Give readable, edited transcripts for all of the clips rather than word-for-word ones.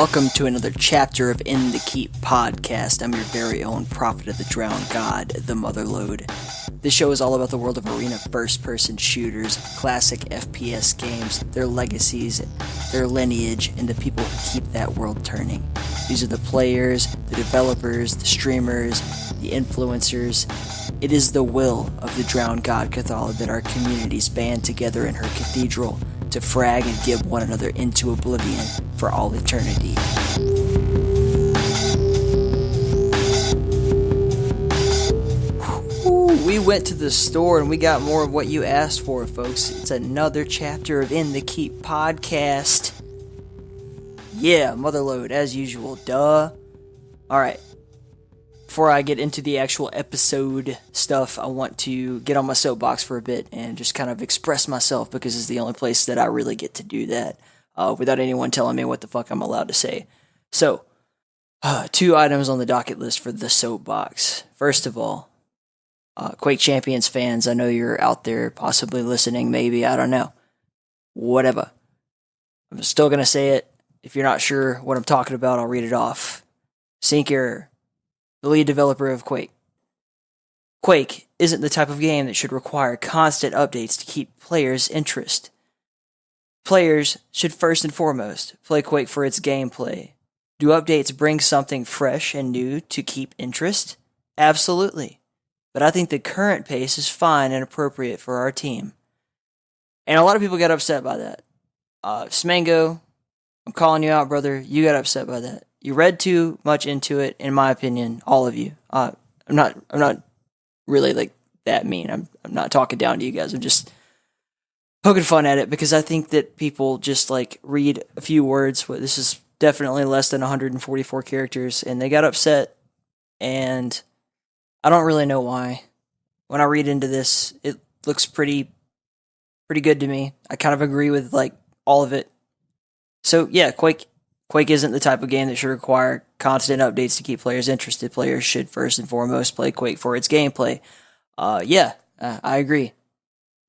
Welcome to another chapter of In the Keep podcast. I'm your very own prophet of the drowned god, the Motherload. This show is all about the world of arena first-person shooters, classic FPS games, their legacies, their lineage, and the people who keep that world turning. These are the players, the developers, the streamers, the influencers. It is the will of the drowned god Cathala that our communities band together in her cathedral to frag and give one another into oblivion for all eternity. We went to the store and we got more of what you asked for, folks. It's another chapter of In the Keep podcast. Yeah, Motherload, as usual, duh. Alright. Before I get into the actual episode stuff, I want to get on my soapbox for a bit and just kind of express myself, because it's the only place that I really get to do that without anyone telling me what the fuck I'm allowed to say. So, 2 items on the docket list for the soapbox. First of all, Quake Champions fans, I know you're out there possibly listening, maybe, I don't know. Whatever. I'm still going to say it. If you're not sure what I'm talking about, I'll read it off. Sinker, the lead developer of Quake. Quake isn't the type of game that should require constant updates to keep players' interest. Players should first and foremost play Quake for its gameplay. Do updates bring something fresh and new to keep interest? Absolutely. But I think the current pace is fine and appropriate for our team. And a lot of people got upset by that. Smango, I'm calling you out, brother. You got upset by that. You read too much into it, in my opinion, all of you. I'm not really like that mean. I'm not talking down to you guys. I'm just poking fun at it because I think that people just like read a few words. This is definitely less than 144 characters, and they got upset, and I don't really know why. When I read into this, it looks pretty good to me. I kind of agree with like all of it. So yeah, Quake isn't the type of game that should require constant updates to keep players interested. Players should first and foremost play Quake for its gameplay. I agree.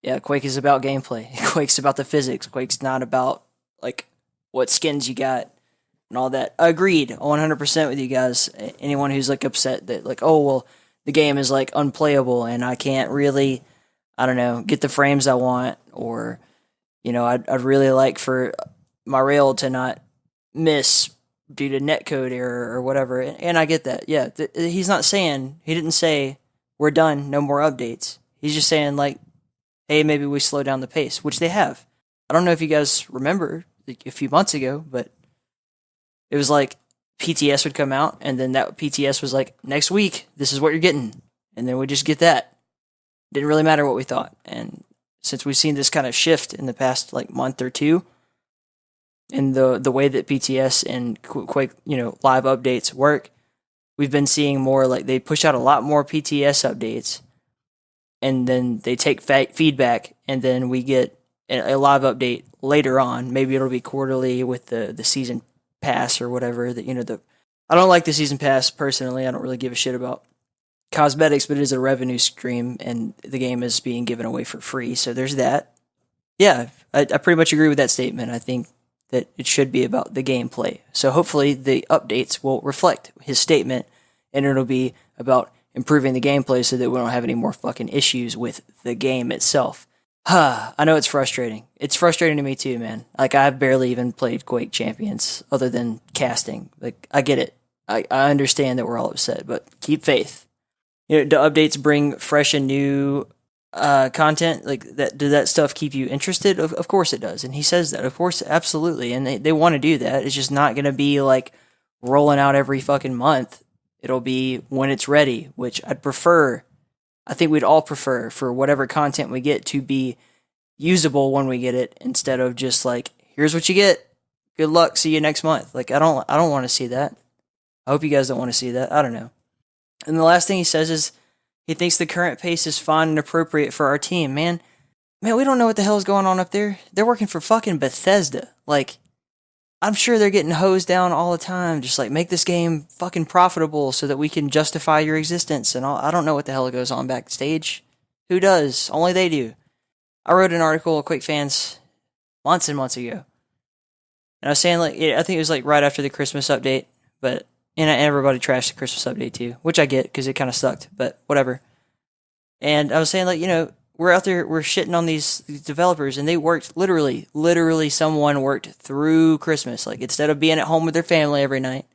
Yeah, Quake is about gameplay. Quake's about the physics. Quake's not about like what skins you got and all that. Agreed, 100% with you guys. Anyone who's like upset that like, oh well, the game is like unplayable and I can't really, I don't know, get the frames I want, or you know, I'd really like for my rail to not miss due to netcode error or whatever, and I get that. Yeah, he didn't say we're done, no more updates. He's just saying like, hey, maybe we slow down the pace, which they have. I don't know if you guys remember like a few months ago, but it was like PTS would come out, and then that PTS was like, next week, this is what you're getting, and then we just get that. Didn't really matter what we thought, and since we've seen this kind of shift in the past like month or two, in the way that PTS and Quake, live updates work, we've been seeing more like they push out a lot more PTS updates, and then they take feedback, and then we get a live update later on. Maybe it'll be quarterly with the season pass or whatever. I don't like the season pass personally. I don't really give a shit about cosmetics, but it is a revenue stream, and the game is being given away for free. So there's that. Yeah, I pretty much agree with that statement. I think that it should be about the gameplay. So hopefully the updates will reflect his statement, and it'll be about improving the gameplay so that we don't have any more fucking issues with the game itself. I know it's frustrating. It's frustrating to me too, man. Like, I've barely even played Quake Champions other than casting. Like, I get it. I understand that we're all upset, but keep faith. Do updates bring fresh and new content like that? Does that stuff keep you interested? Of course it does, and he says that. Of course, absolutely, and they want to do that. It's just not going to be like rolling out every fucking month. It'll be when it's ready, which I'd prefer. I think we'd all prefer for whatever content we get to be usable when we get it, instead of just like, here's what you get. Good luck. See you next month. Like, I don't want to see that. I hope you guys don't want to see that. I don't know. And the last thing he says is he thinks the current pace is fine and appropriate for our team. Man, we don't know what the hell is going on up there. They're working for fucking Bethesda. Like, I'm sure they're getting hosed down all the time. Just like, make this game fucking profitable so that we can justify your existence and all. I don't know what the hell goes on backstage. Who does? Only they do. I wrote an article, Quake fans, months and months ago, And I was saying, like, I think it was like right after the Christmas update, but and everybody trashed the Christmas update too, which I get because it kind of sucked, but whatever. And I was saying, like, we're out there, we're shitting on these developers, and they worked literally, someone worked through Christmas. Like, instead of being at home with their family every night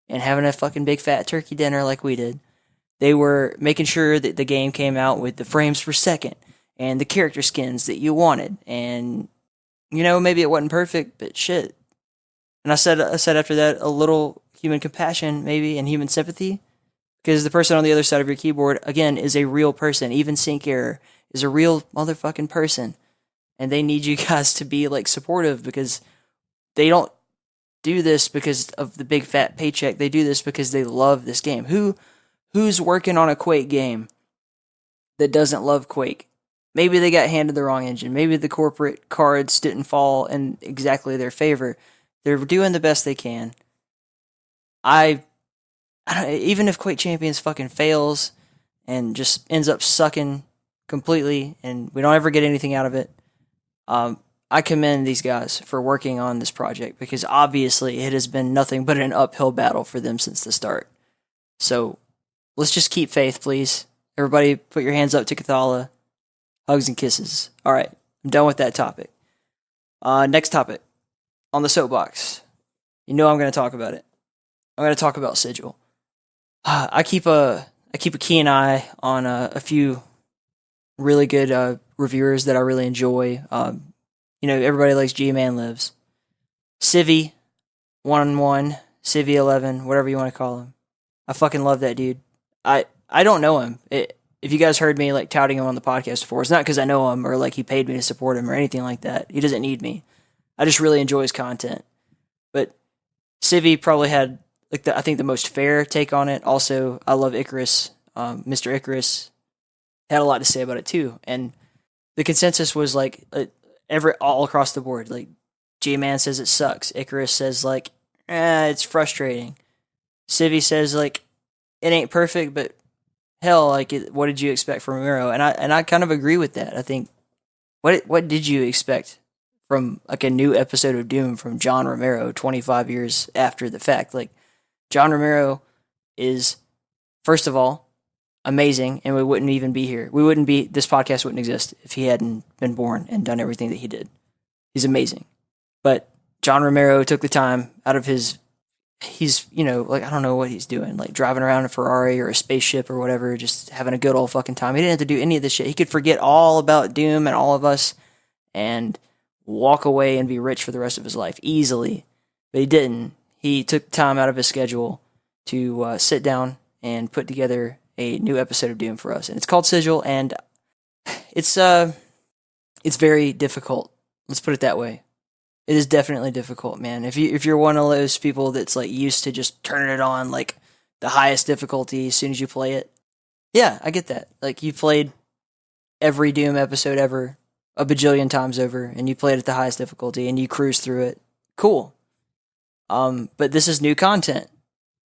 and having a fucking big fat turkey dinner like we did, they were making sure that the game came out with the frames per second and the character skins that you wanted. And, maybe it wasn't perfect, but shit. And I said after that, a little human compassion, maybe, and human sympathy. Because the person on the other side of your keyboard, again, is a real person. Even Sync Error is a real motherfucking person. And they need you guys to be, like, supportive, because they don't do this because of the big fat paycheck. They do this because they love this game. Who's working on a Quake game that doesn't love Quake? Maybe they got handed the wrong engine. Maybe the corporate cards didn't fall in exactly their favor. They're doing the best they can. Even if Quake Champions fucking fails and just ends up sucking completely and we don't ever get anything out of it, I commend these guys for working on this project, because obviously it has been nothing but an uphill battle for them since the start. So let's just keep faith, please. Everybody put your hands up to Cathala. Hugs and kisses. Alright, I'm done with that topic. Next topic. On the soapbox. I'm going to talk about it. I'm going to talk about Sigil. I keep a keen eye on a few really good reviewers that I really enjoy. Everybody likes G-Man Lives. Civvy 1-1, Civvy 11, whatever you want to call him. I fucking love that dude. I don't know him. If you guys heard me like touting him on the podcast before, it's not because I know him or like he paid me to support him or anything like that. He doesn't need me. I just really enjoy his content. But Civvy probably had I think the most fair take on it. Also, I love Icarus. Mr. Icarus had a lot to say about it too. And the consensus was like all across the board. Like, G-Man says it sucks. Icarus says like, it's frustrating. Civvy says like, it ain't perfect, but hell, like, what did you expect from Romero? And I kind of agree with that. I think, what did you expect from like a new episode of Doom from John Romero 25 years after the fact? Like, John Romero is, first of all, amazing, and we wouldn't even be here. This podcast wouldn't exist if he hadn't been born and done everything that he did. He's amazing. But John Romero took the time out of he's, like, I don't know what he's doing, like driving around a Ferrari or a spaceship or whatever, just having a good old fucking time. He didn't have to do any of this shit. He could forget all about Doom and all of us and walk away and be rich for the rest of his life easily. But he didn't. He took time out of his schedule to sit down and put together a new episode of Doom for us. And it's called Sigil, and it's very difficult. Let's put it that way. It is definitely difficult, man. If you're one of those people that's like used to just turning it on like the highest difficulty as soon as you play it, yeah, I get that. Like, you played every Doom episode ever a bajillion times over, and you played at the highest difficulty, and you cruise through it. Cool. But this is new content,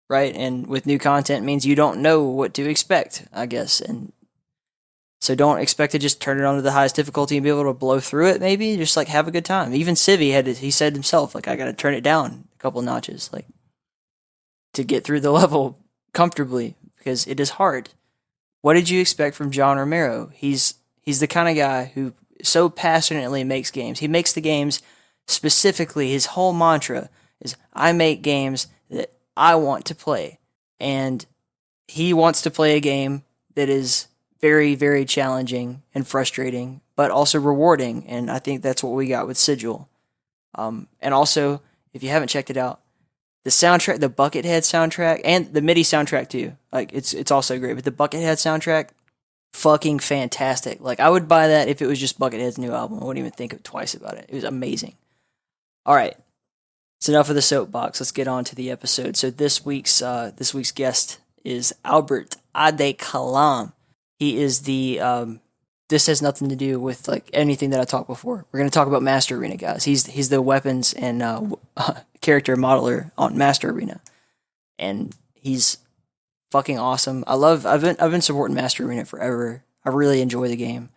right? And with new content means you don't know what to expect, I guess. And so don't expect to just turn it on to the highest difficulty and be able to blow through it, maybe. Just, like, have a good time. Even Civvy he said himself, like, I gotta turn it down a couple notches, like, to get through the level comfortably, because it is hard. What did you expect from John Romero? He's the kind of guy who so passionately makes games. He makes the games specifically, his whole mantra is, I make games that I want to play. And he wants to play a game that is very, very challenging and frustrating, but also rewarding. And I think that's what we got with Sigil. And also, if you haven't checked it out, the soundtrack, the Buckethead soundtrack, and the MIDI soundtrack too, like, it's also great. But the Buckethead soundtrack, fucking fantastic. Like, I would buy that if it was just Buckethead's new album. I wouldn't even think twice about it. It was amazing. All right. It's enough of the soapbox. Let's get on to the episode. So this week's guest is Albert Adeikalam. He is the this has nothing to do with like anything that I talked before. We're going to talk about Master Arena, guys. He's the weapons and character modeler on Master Arena, and he's fucking awesome. I've been supporting Master Arena forever. I really enjoy the game.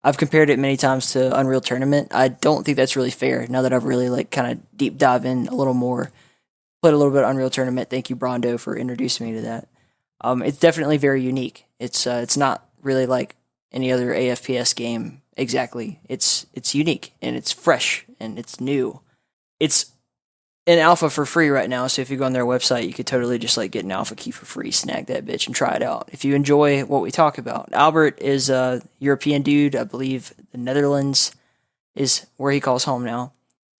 I've compared it many times to Unreal Tournament. I don't think that's really fair. Now that I've really like kind of deep dive in a little more, played a little bit of Unreal Tournament. Thank you, Brondo, for introducing me to that. It's definitely very unique. It's not really like any other AFPS game exactly. It's unique and it's fresh and it's new. It's in alpha for free right now, so if you go on their website, you could totally just like get an alpha key for free, snag that bitch, and try it out. If you enjoy what we talk about, Albert is a European dude. I believe the Netherlands is where he calls home now.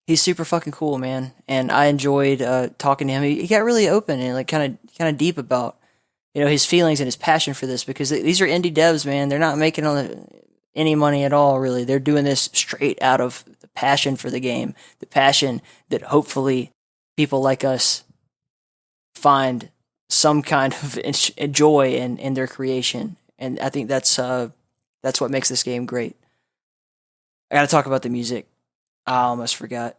He's super fucking cool, man, and I enjoyed talking to him. He got really open and like kind of deep about his feelings and his passion for this, because these are indie devs, man. They're not making any money at all, really. They're doing this straight out of the passion for the game, the passion that hopefully people like us find some kind of joy in their creation, and I think that's what makes this game great. I got to talk about the music. I almost forgot.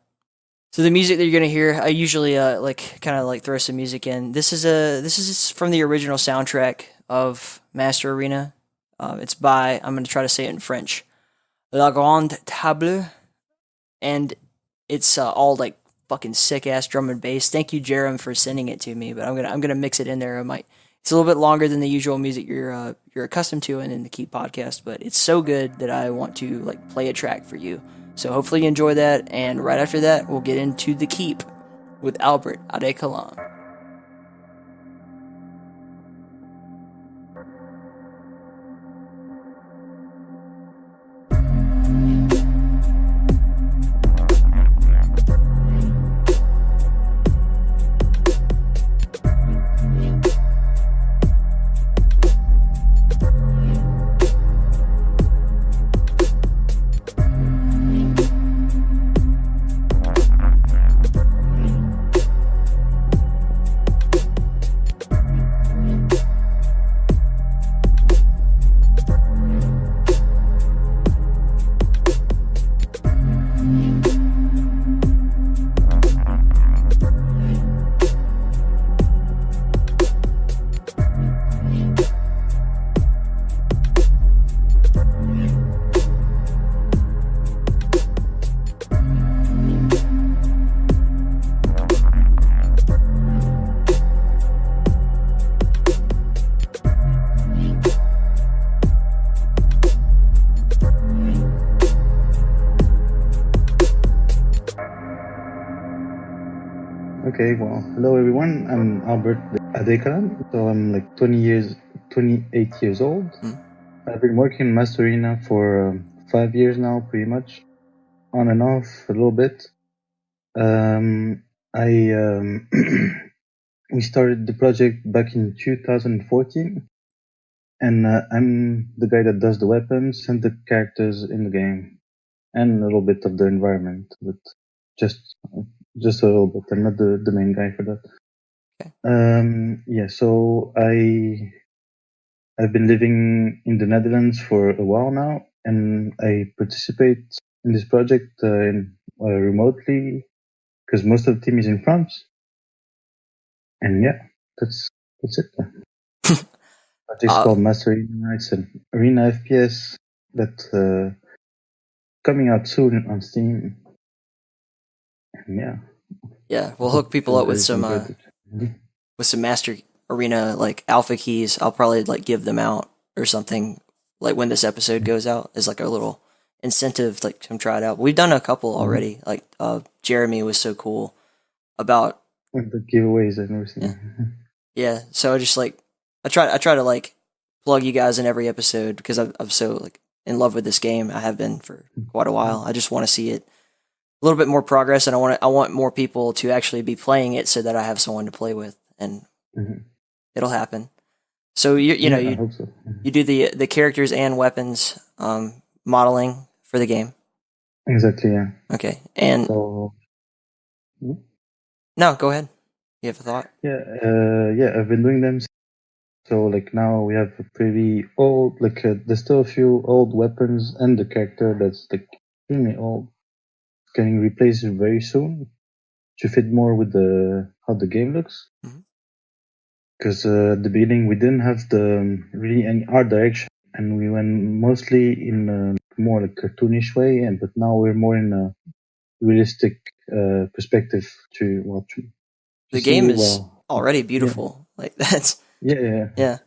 So the music that you're gonna hear, I usually like kind of like throw some music in. This is from the original soundtrack of Master Arena. It's by, I'm gonna try to say it in French, La Grande Table, and it's all like fucking sick ass drum and bass. Thank you, Jerem, for sending it to me. But I'm gonna mix it in there. It's a little bit longer than the usual music you're accustomed to in the Keep podcast, but it's so good that I want to like play a track for you. So hopefully you enjoy that, and right after that we'll get into the Keep with Albert Adeikalam. Okay, well, hello everyone. I'm Albert Adeikalam. So I'm like 28 years old. I've been working in Master Arena for 5 years now, pretty much, on and off a little bit. We started the project back in 2014, and I'm the guy that does the weapons and the characters in the game, and a little bit of the environment, but just a little bit. I'm not the main guy for that. Okay. So I've been living in the Netherlands for a while now, and I participate in this project remotely because most of the team is in France. And yeah, that's it. It's called Master Arena. It's an arena FPS that's coming out soon on Steam. And yeah, we'll hook people up with some Master Arena like alpha keys. I'll probably like give them out or something like when this episode goes out as like a little incentive, like come try it out. We've done a couple already. Like Jeremy was so cool about the giveaways and everything. Yeah. So I just like I try to like plug you guys in every episode because I'm so like in love with this game. I have been for quite a while. I just want to see it a little bit more progress, and I want more people to actually be playing it so that I have someone to play with, and it'll happen. So you do the characters and weapons modeling for the game. Exactly. Yeah. Okay. And no, go ahead. You have a thought? Yeah. I've been doing them. So like now we have a pretty old, like there's still a few old weapons and the character that's like extremely old, getting replaced very soon to fit more with how the game looks. Because at the beginning we didn't have really any art direction, and we went mostly in more like cartoonish way, but now we're more in a realistic perspective to The game see. is Well, already yeah, beautiful. Like that's yeah. yeah.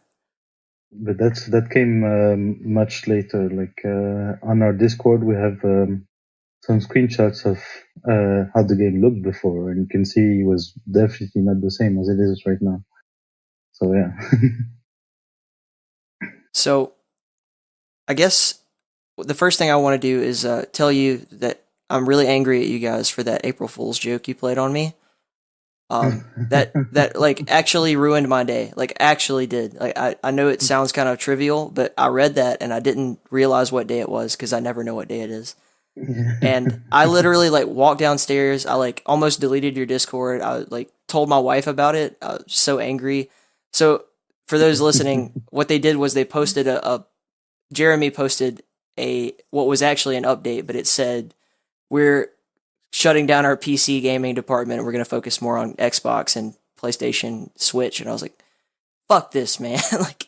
But that came much later. Like on our Discord, we have some screenshots of how the game looked before, and you can see it was definitely not the same as it is right now. So yeah. So I guess the first thing I want to do is tell you that I'm really angry at you guys for that April Fool's joke you played on me. That like actually ruined my day. Like actually did. Like I know it sounds kind of trivial, but I read that and I didn't realize what day it was because I never know what day it is. And I literally like walked downstairs. I like almost deleted your Discord. I like told my wife about it. I was so angry. So for those listening, what they did was they posted a Jeremy posted a what was actually an update, but it said we're shutting down our PC gaming department. We're going to focus more on Xbox and PlayStation, Switch. And I was like, fuck this, man. Like,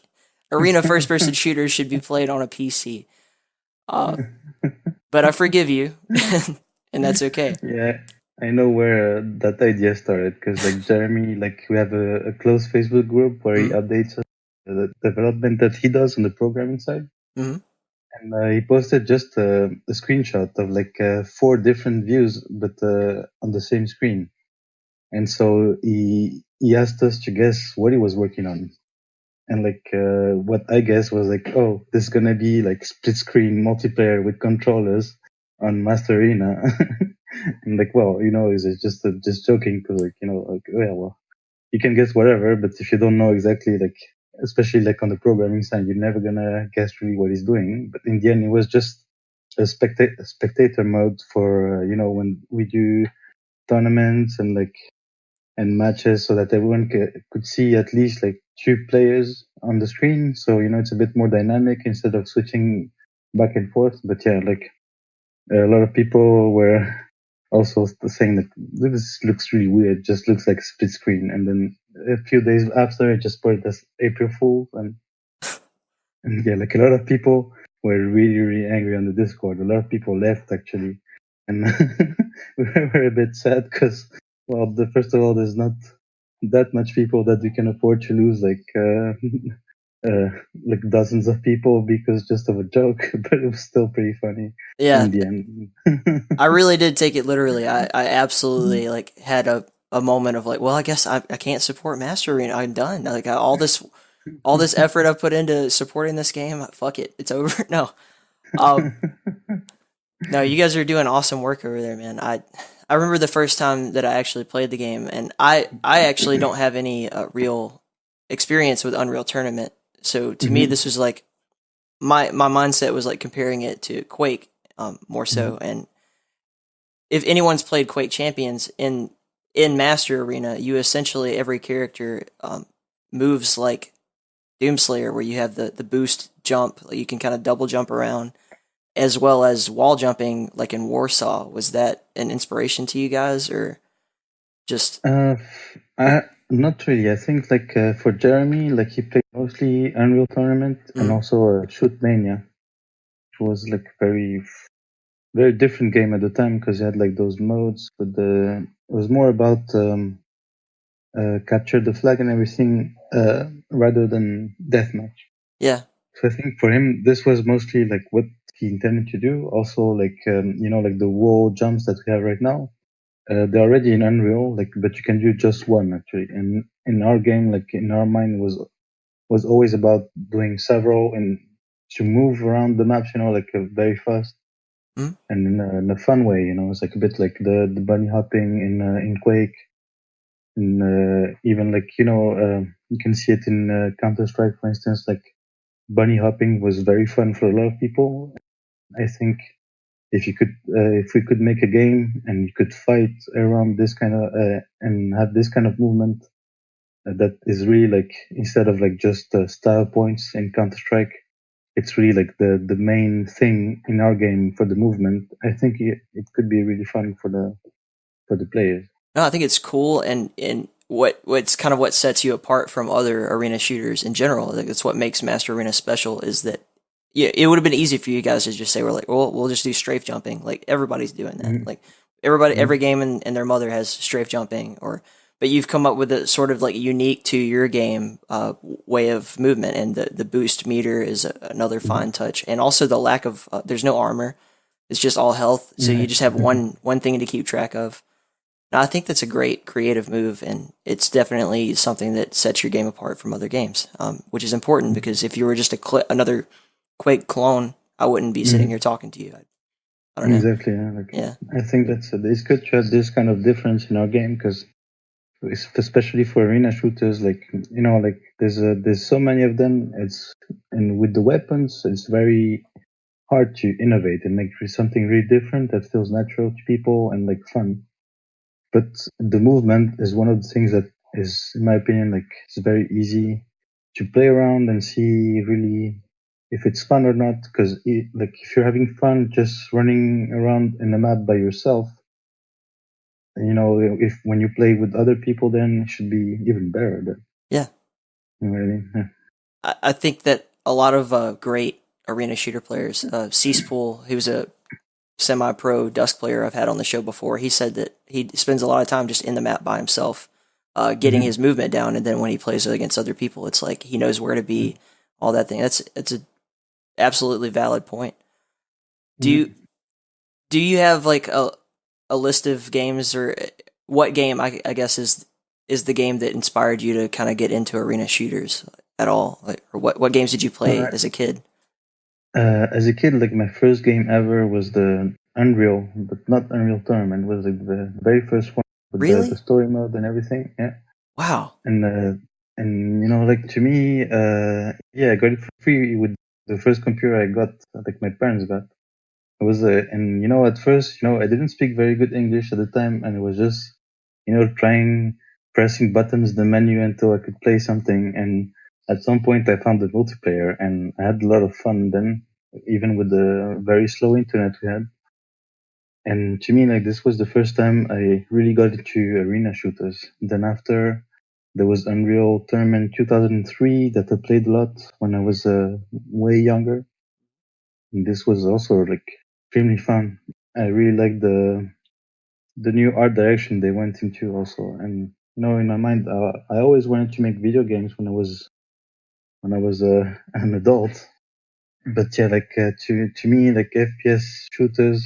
arena first person shooters should be played on a PC. But I forgive you, and that's okay. Yeah, I know where that idea started because like Jeremy, like we have a close Facebook group where he updates the development that he does on the programming side. Mm-hmm. And he posted just a screenshot of like 4 different views, but on the same screen. And so he asked us to guess what he was working on. And like what I guess was like, oh, this is gonna be like split screen multiplayer with controllers on Master Arena. And like, well, is it just joking because like like yeah, well, you can guess whatever, but if you don't know exactly like, especially like on the programming side, you're never gonna guess really what he's doing. But in the end, it was just a spectator mode for when we do tournaments and matches, so that everyone could see at least like 2 players on the screen. So it's a bit more dynamic instead of switching back and forth. But yeah, like a lot of people were also saying that this looks really weird, just looks like split screen. And then a few days after, it just put it as April Fool. And yeah, like a lot of people were really, really angry on the Discord. A lot of people left actually. And we were a bit sad because, well, first of all, there's not that much people that we can afford to lose like dozens of people because just of a joke, but it was still pretty funny Yeah, in the end. I really did take it literally. I absolutely like had a moment of like, well, I guess I can't support Master Arena. I'm done. Like all this effort I've put into supporting this game, fuck it, it's over. No, um, no, you guys are doing awesome work over there, man. I remember the first time that I actually played the game, and I actually don't have any real experience with Unreal Tournament. So to me, this was like my mindset was like comparing it to Quake, more so. And if anyone's played Quake Champions in Master Arena, you essentially every character moves like Doomslayer, where you have the boost jump, like you can kind of double jump around, as well as wall jumping, like in Warsaw. Was that an inspiration to you guys, or just? Not really. I think like for Jeremy, like he played mostly Unreal Tournament and also Shoot Mania, which was like very different game at the time because you had like those modes, but it was more about capture the flag and everything rather than deathmatch. Yeah. So I think for him, this was mostly like what he intended to do. Also, like like the wall jumps that we have right now, they're already in Unreal, like, but you can do just one actually. And in our game, like in our mind, was always about doing several and to move around the maps, like very fast and in a fun way. It's like a bit like the bunny hopping in Quake, and even like you can see it in Counter Strike, for instance. Like bunny hopping was very fun for a lot of people. I think if we could make a game and you could fight around this kind of and have this kind of movement that is really like instead of like just style points in Counter Strike, it's really like the main thing in our game for the movement. I think it could be really fun for the players. No, I think it's cool, and what's kind of what sets you apart from other arena shooters in general. Like that's what makes Master Arena special is that yeah, it would have been easy for you guys to just say, we're like, well, we'll just do strafe jumping. Like everybody's doing that. Mm-hmm. Like everybody, every Mm-hmm. game and their mother has strafe jumping, but you've come up with a sort of like unique to your game way of movement, and the boost meter is another Mm-hmm. fine touch, and also the lack of there's no armor. It's just all health, so you Yeah. just have one thing to keep track of. Now, I think that's a great creative move, and it's definitely something that sets your game apart from other games, which is important because if you were just another Quake clone, I wouldn't be sitting Mm-hmm. here talking to you. I don't know. Exactly. Yeah. Like, Yeah. I think it's good to have this kind of difference in our game because, especially for arena shooters, like like there's so many of them. And with the weapons, it's very hard to innovate and make something really different that feels natural to people and like fun. But the movement is one of the things that is, in my opinion, like it's very easy to play around and see really if it's fun or not. Because like if you're having fun just running around in a map by yourself, if when you play with other people, then it should be even better. Then, Yeah. you know what I mean? Yeah. I think that a lot of great arena shooter players, Ceaspool, he was a semi-pro Dusk player I've had on the show before. He said that he spends a lot of time just in the map by himself, getting Mm-hmm. his movement down, and then when he plays against other people, it's like he knows where to be, all that thing. That's a absolutely valid point. Do you Mm-hmm. do you have like a list of games, or what game I guess is the game that inspired you to kind of get into arena shooters at all? Like, or what games did you play as a kid? As a kid, like my first game ever was the Unreal, but not Unreal Tournament. It was like the very first one with the Really? story mode and everything. Yeah, Wow. and like to me, yeah, I got it for free with the first computer I got, like my parents got. It was and at first, I didn't speak very good English at the time, and it was just trying pressing buttons in the menu until I could play something. And at some point, I found the multiplayer, and I had a lot of fun then, even with the very slow internet we had. And to me, like this was the first time I really got into arena shooters. Then after, there was Unreal Tournament 2003 that I played a lot when I was way younger. And this was also like extremely fun. I really liked the new art direction they went into also. And in my mind, I always wanted to make video games when I was an adult. But yeah, like to me, like FPS shooters,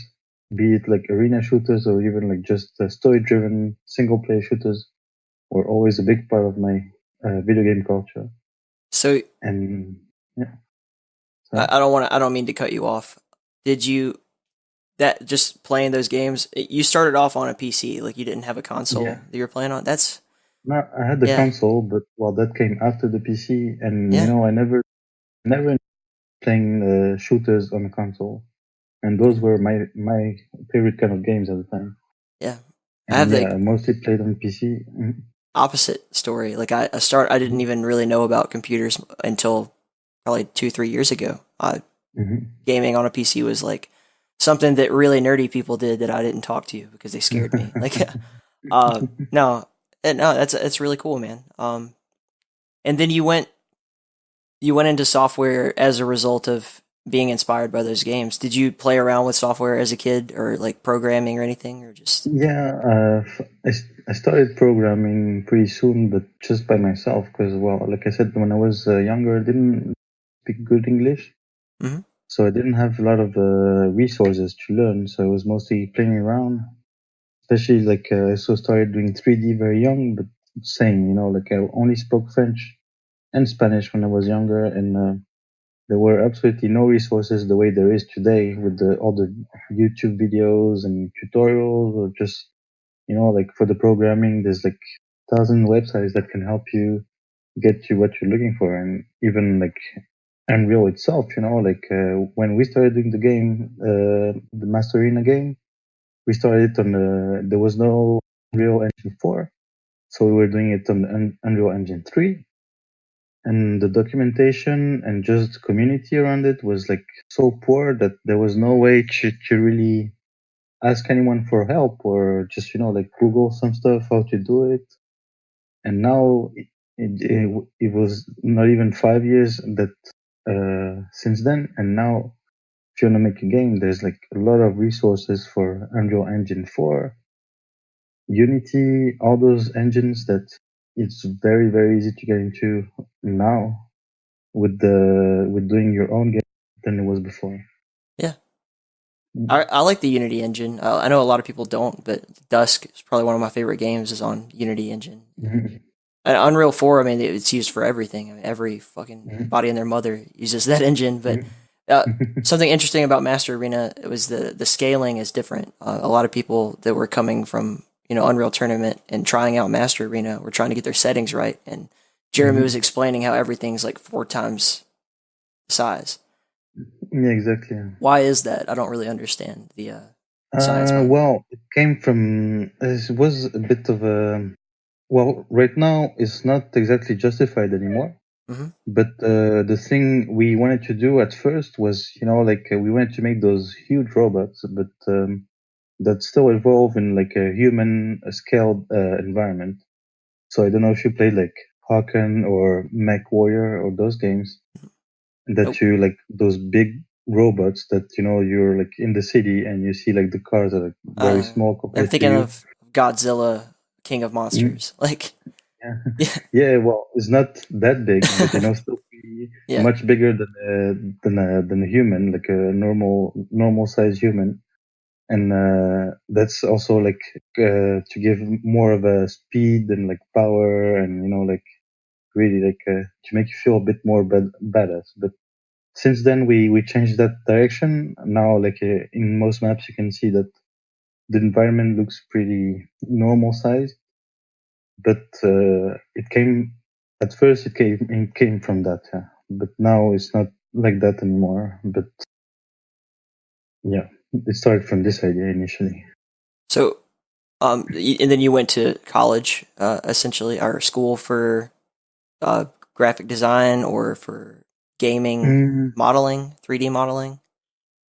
be it like arena shooters or even like just story-driven single-player shooters, were always a big part of my video game culture. So And yeah, sorry. I don't want to. I don't mean to cut you off. Did you that just playing those games? You started off on a PC, like you didn't have a Yeah, console that you're playing on. That's no, I had the yeah, console, but well, that came after the PC, and yeah, I never playing shooters on a console, and those were my favorite kind of games at the time. yeah. I have And yeah, the I mostly played on PC. Mm-hmm. opposite story. Like I didn't even really know about computers until probably 2 3 years ago. Mm-hmm. Gaming on a PC was like something that really nerdy people did that I didn't talk to because they scared me. Like, no, no, that's really cool, man. And then you went into software as a result of being inspired by those games. Did you play around with software as a kid, or like programming or anything, or just Yeah, I started programming pretty soon, but just by myself because, well, like I said, when I was younger, I didn't speak good English, Mhm. so I didn't have a lot of resources to learn. So I was mostly playing around, especially like I so started doing 3D very young, but same, like I only spoke French and Spanish when I was younger, and there were absolutely no resources the way there is today with all the YouTube videos and tutorials, or just like for the programming, there's like 1,000 websites that can help you get to what you're looking for, and even like Unreal itself, like when we started doing the game, the Master Arena game, we started it on there was no Unreal Engine 4, so we were doing it on the Unreal Engine 3. And the documentation and just the community around it was like so poor that there was no way to really ask anyone for help, or just like Google some stuff how to do it. And now it was not even 5 years that since then. And now, if you want to make a game, there's like a lot of resources for Unreal Engine 4, Unity, all those engines that it's very, very easy to get into now with doing your own game than it was before. Yeah. I like the Unity engine. I know a lot of people don't, but Dusk is probably one of my favorite games is on Unity engine. Mhm. And Unreal 4, I mean, it's used for everything. I mean, every fucking Mhm. body and their mother uses that engine. But something interesting about Master Arena was the scaling is different. A lot of people that were coming from Unreal Tournament and trying out Master Arena were trying to get their settings right, and Jeremy was explaining how everything's like 4 times the size. Yeah, exactly. Why is that? I don't really understand the science behind Well, it came from, it was a bit of a, well, right now it's not exactly justified anymore. Mm-hmm. But the thing we wanted to do at first was, we wanted to make those huge robots, but that still evolve in like a human scaled environment. So I don't know if you played like Haducant or Mech Warrior or those games, that Nope. you like those big robots that you're like in the city and you see like the cars are like very small I'm compared to thinking you. of Godzilla, King of Mm, Monsters. Like, yeah. yeah, Yeah, well, it's not that big, but still be yeah. much bigger than a human, like a normal size human, and that's also like to give more of a speed and like power, and like really like to make you feel a bit more badass. But since then we changed that direction. Now, like in most maps, you can see that the environment looks pretty normal size, but it came at first. It came from that, yeah. But now it's not like that anymore. But yeah, it started from this idea initially. So, and then you went to college, essentially, or school for graphic design or for gaming Mm, modeling, 3D modeling.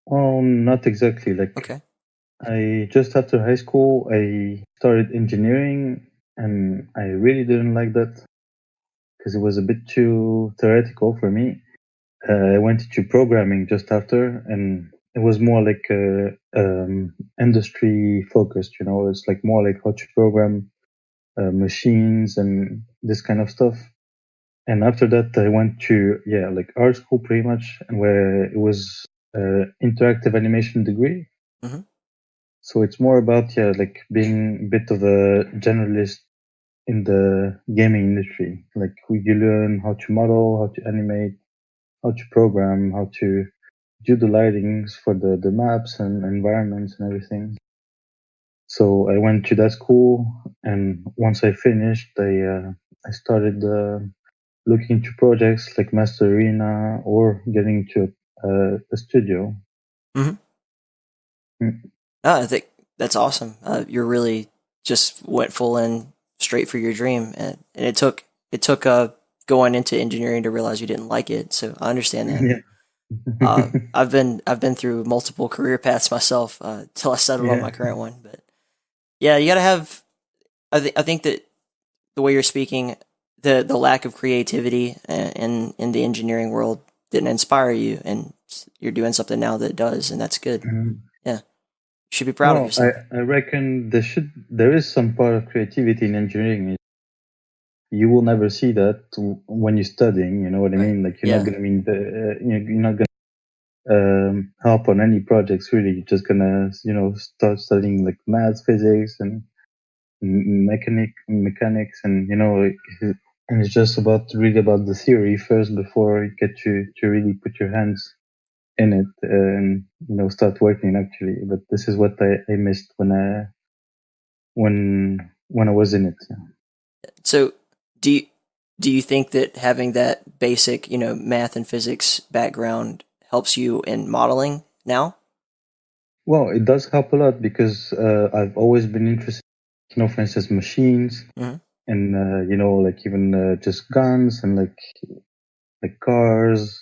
well, not exactly. Like Okay. I just after high school, I started engineering, and I really didn't like that because it was a bit too theoretical for me. I went into programming just after, and it was more like industry focused. It's like more like how to program machines and this kind of stuff. And after that, I went to like art school pretty much, and where it was interactive animation degree. Mm-hmm. So it's more about like being a bit of a generalist in the gaming industry. Like you learn how to model, how to animate, how to program, how to do the lightings for the maps and environments and everything. So I went to that school, and once I finished, I started looking into projects like Master Arena or getting to a studio. Mm-hmm. Mm. I think that's awesome. You're really just went full in straight for your dream, and it took going into engineering to realize you didn't like it. So I understand that. Yeah. I've been through multiple career paths myself till I settled on Yeah. my current one. But yeah, you gotta have. I think that the way you're speaking, the lack of creativity in the engineering world didn't inspire you, and you're doing something now that does, and that's good. Mhm. Yeah, you should be proud of Well, I, yourself. I reckon there is some part of creativity in engineering. You will never see that when you're studying. You know what I Right? mean? Like you're not Yeah. gonna you're not gonna help on any projects really. You're just gonna start studying like math, physics, and mechanics, and and it's just about to read about the theory first before you get to really put your hands in it and start working actually. But this is what I missed when I was in it. So do you do you think that having that basic, math and physics background helps you in modeling now? Well, it does help a lot because I've always been interested, for instance, machines, Hmm. and like even just guns and like cars,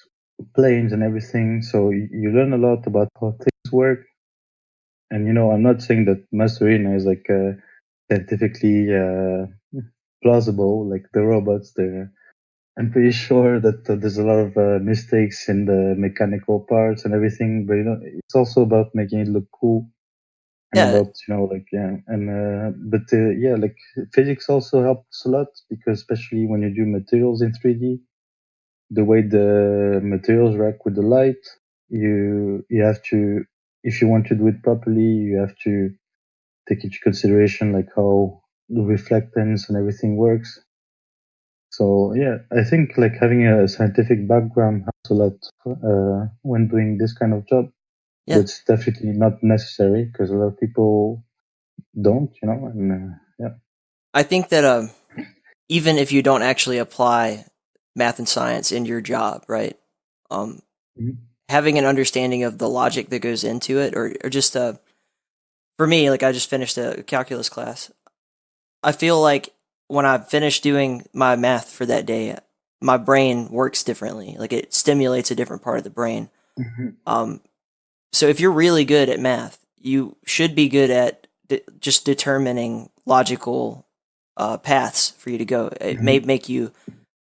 planes, and everything. So you learn a lot about how things work. And I'm not saying that Master Arena is like scientifically plausible, like the robots there. I'm pretty sure that there's a lot of mistakes in the mechanical parts and everything, but it's also about making it look cool and Yeah, about like like physics also helps a lot because especially when you do materials in 3D, the way the materials react with the light, you have to, if you want to do it properly, you have to take into consideration like how the reflectance and everything works. So yeah, I think like having a scientific background helps a lot when doing this kind of job. yeah. But it's definitely not necessary because a lot of people don't, and yeah. I think that even if you don't actually apply math and science in your job, right? Um, Mhm. Having an understanding of the logic that goes into it, or just for me, like I just finished a calculus class. I feel like when I finish doing my math for that day, my brain works differently. Like it stimulates a different part of the brain. Mhm. Um, so if you're really good at math, you should be good at just determining logical paths for you to go. It may Mhm. make you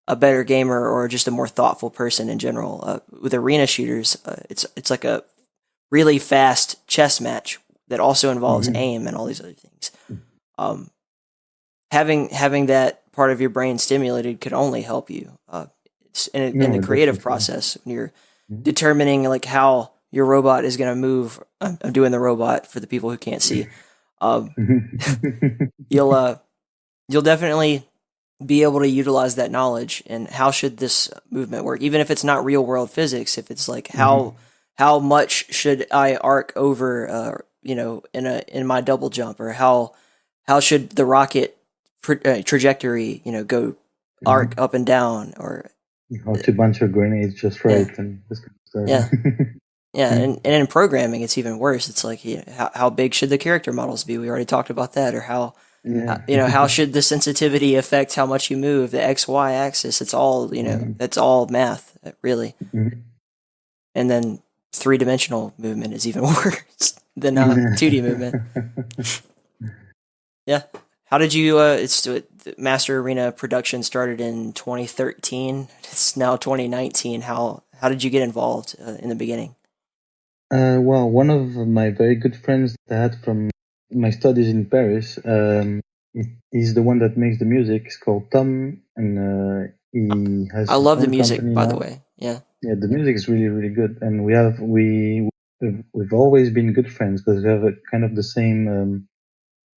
a better gamer or just a more thoughtful person in general. With arena shooters, it's like a really fast chess match that also involves Mhm. aim and all these other things. Um, having that part of your brain stimulated could only help you in the No, creative definitely. process when you're Mhm. determining like how your robot is going to move. I'm doing the robot for the people who can't see. Um, you'll you'll definitely be able to utilize that knowledge and how should this movement work, even if it's not real world physics. If it's like Mhm. how much should I arc over, in my double jump, or how should the rocket trajectory, go arc Mhm. up and down, or How to bunch your grenades just yeah, right and this kind yeah. of stuff. Yeah, Mhm. and in programming, it's even worse. It's like, how big should the character models be? We already talked about that. Or Yeah. how should the sensitivity affect how much you move? The X Y axis. It's all Mhm. it's all math, really. Mhm. And then 3-dimensional movement is even worse than Yeah. 2D movement. Yeah. How did you? The Master Arena production started in 2013. It's now 2019. How did you get involved in the beginning? Well, one of my very good friends that I had from my studies in Paris, he's the one that makes the music. It's called Tom, and he I has his love the own music, company by the now. way. Yeah. Yeah, the music is really, really good, and we've always been good friends because we have a kind of the same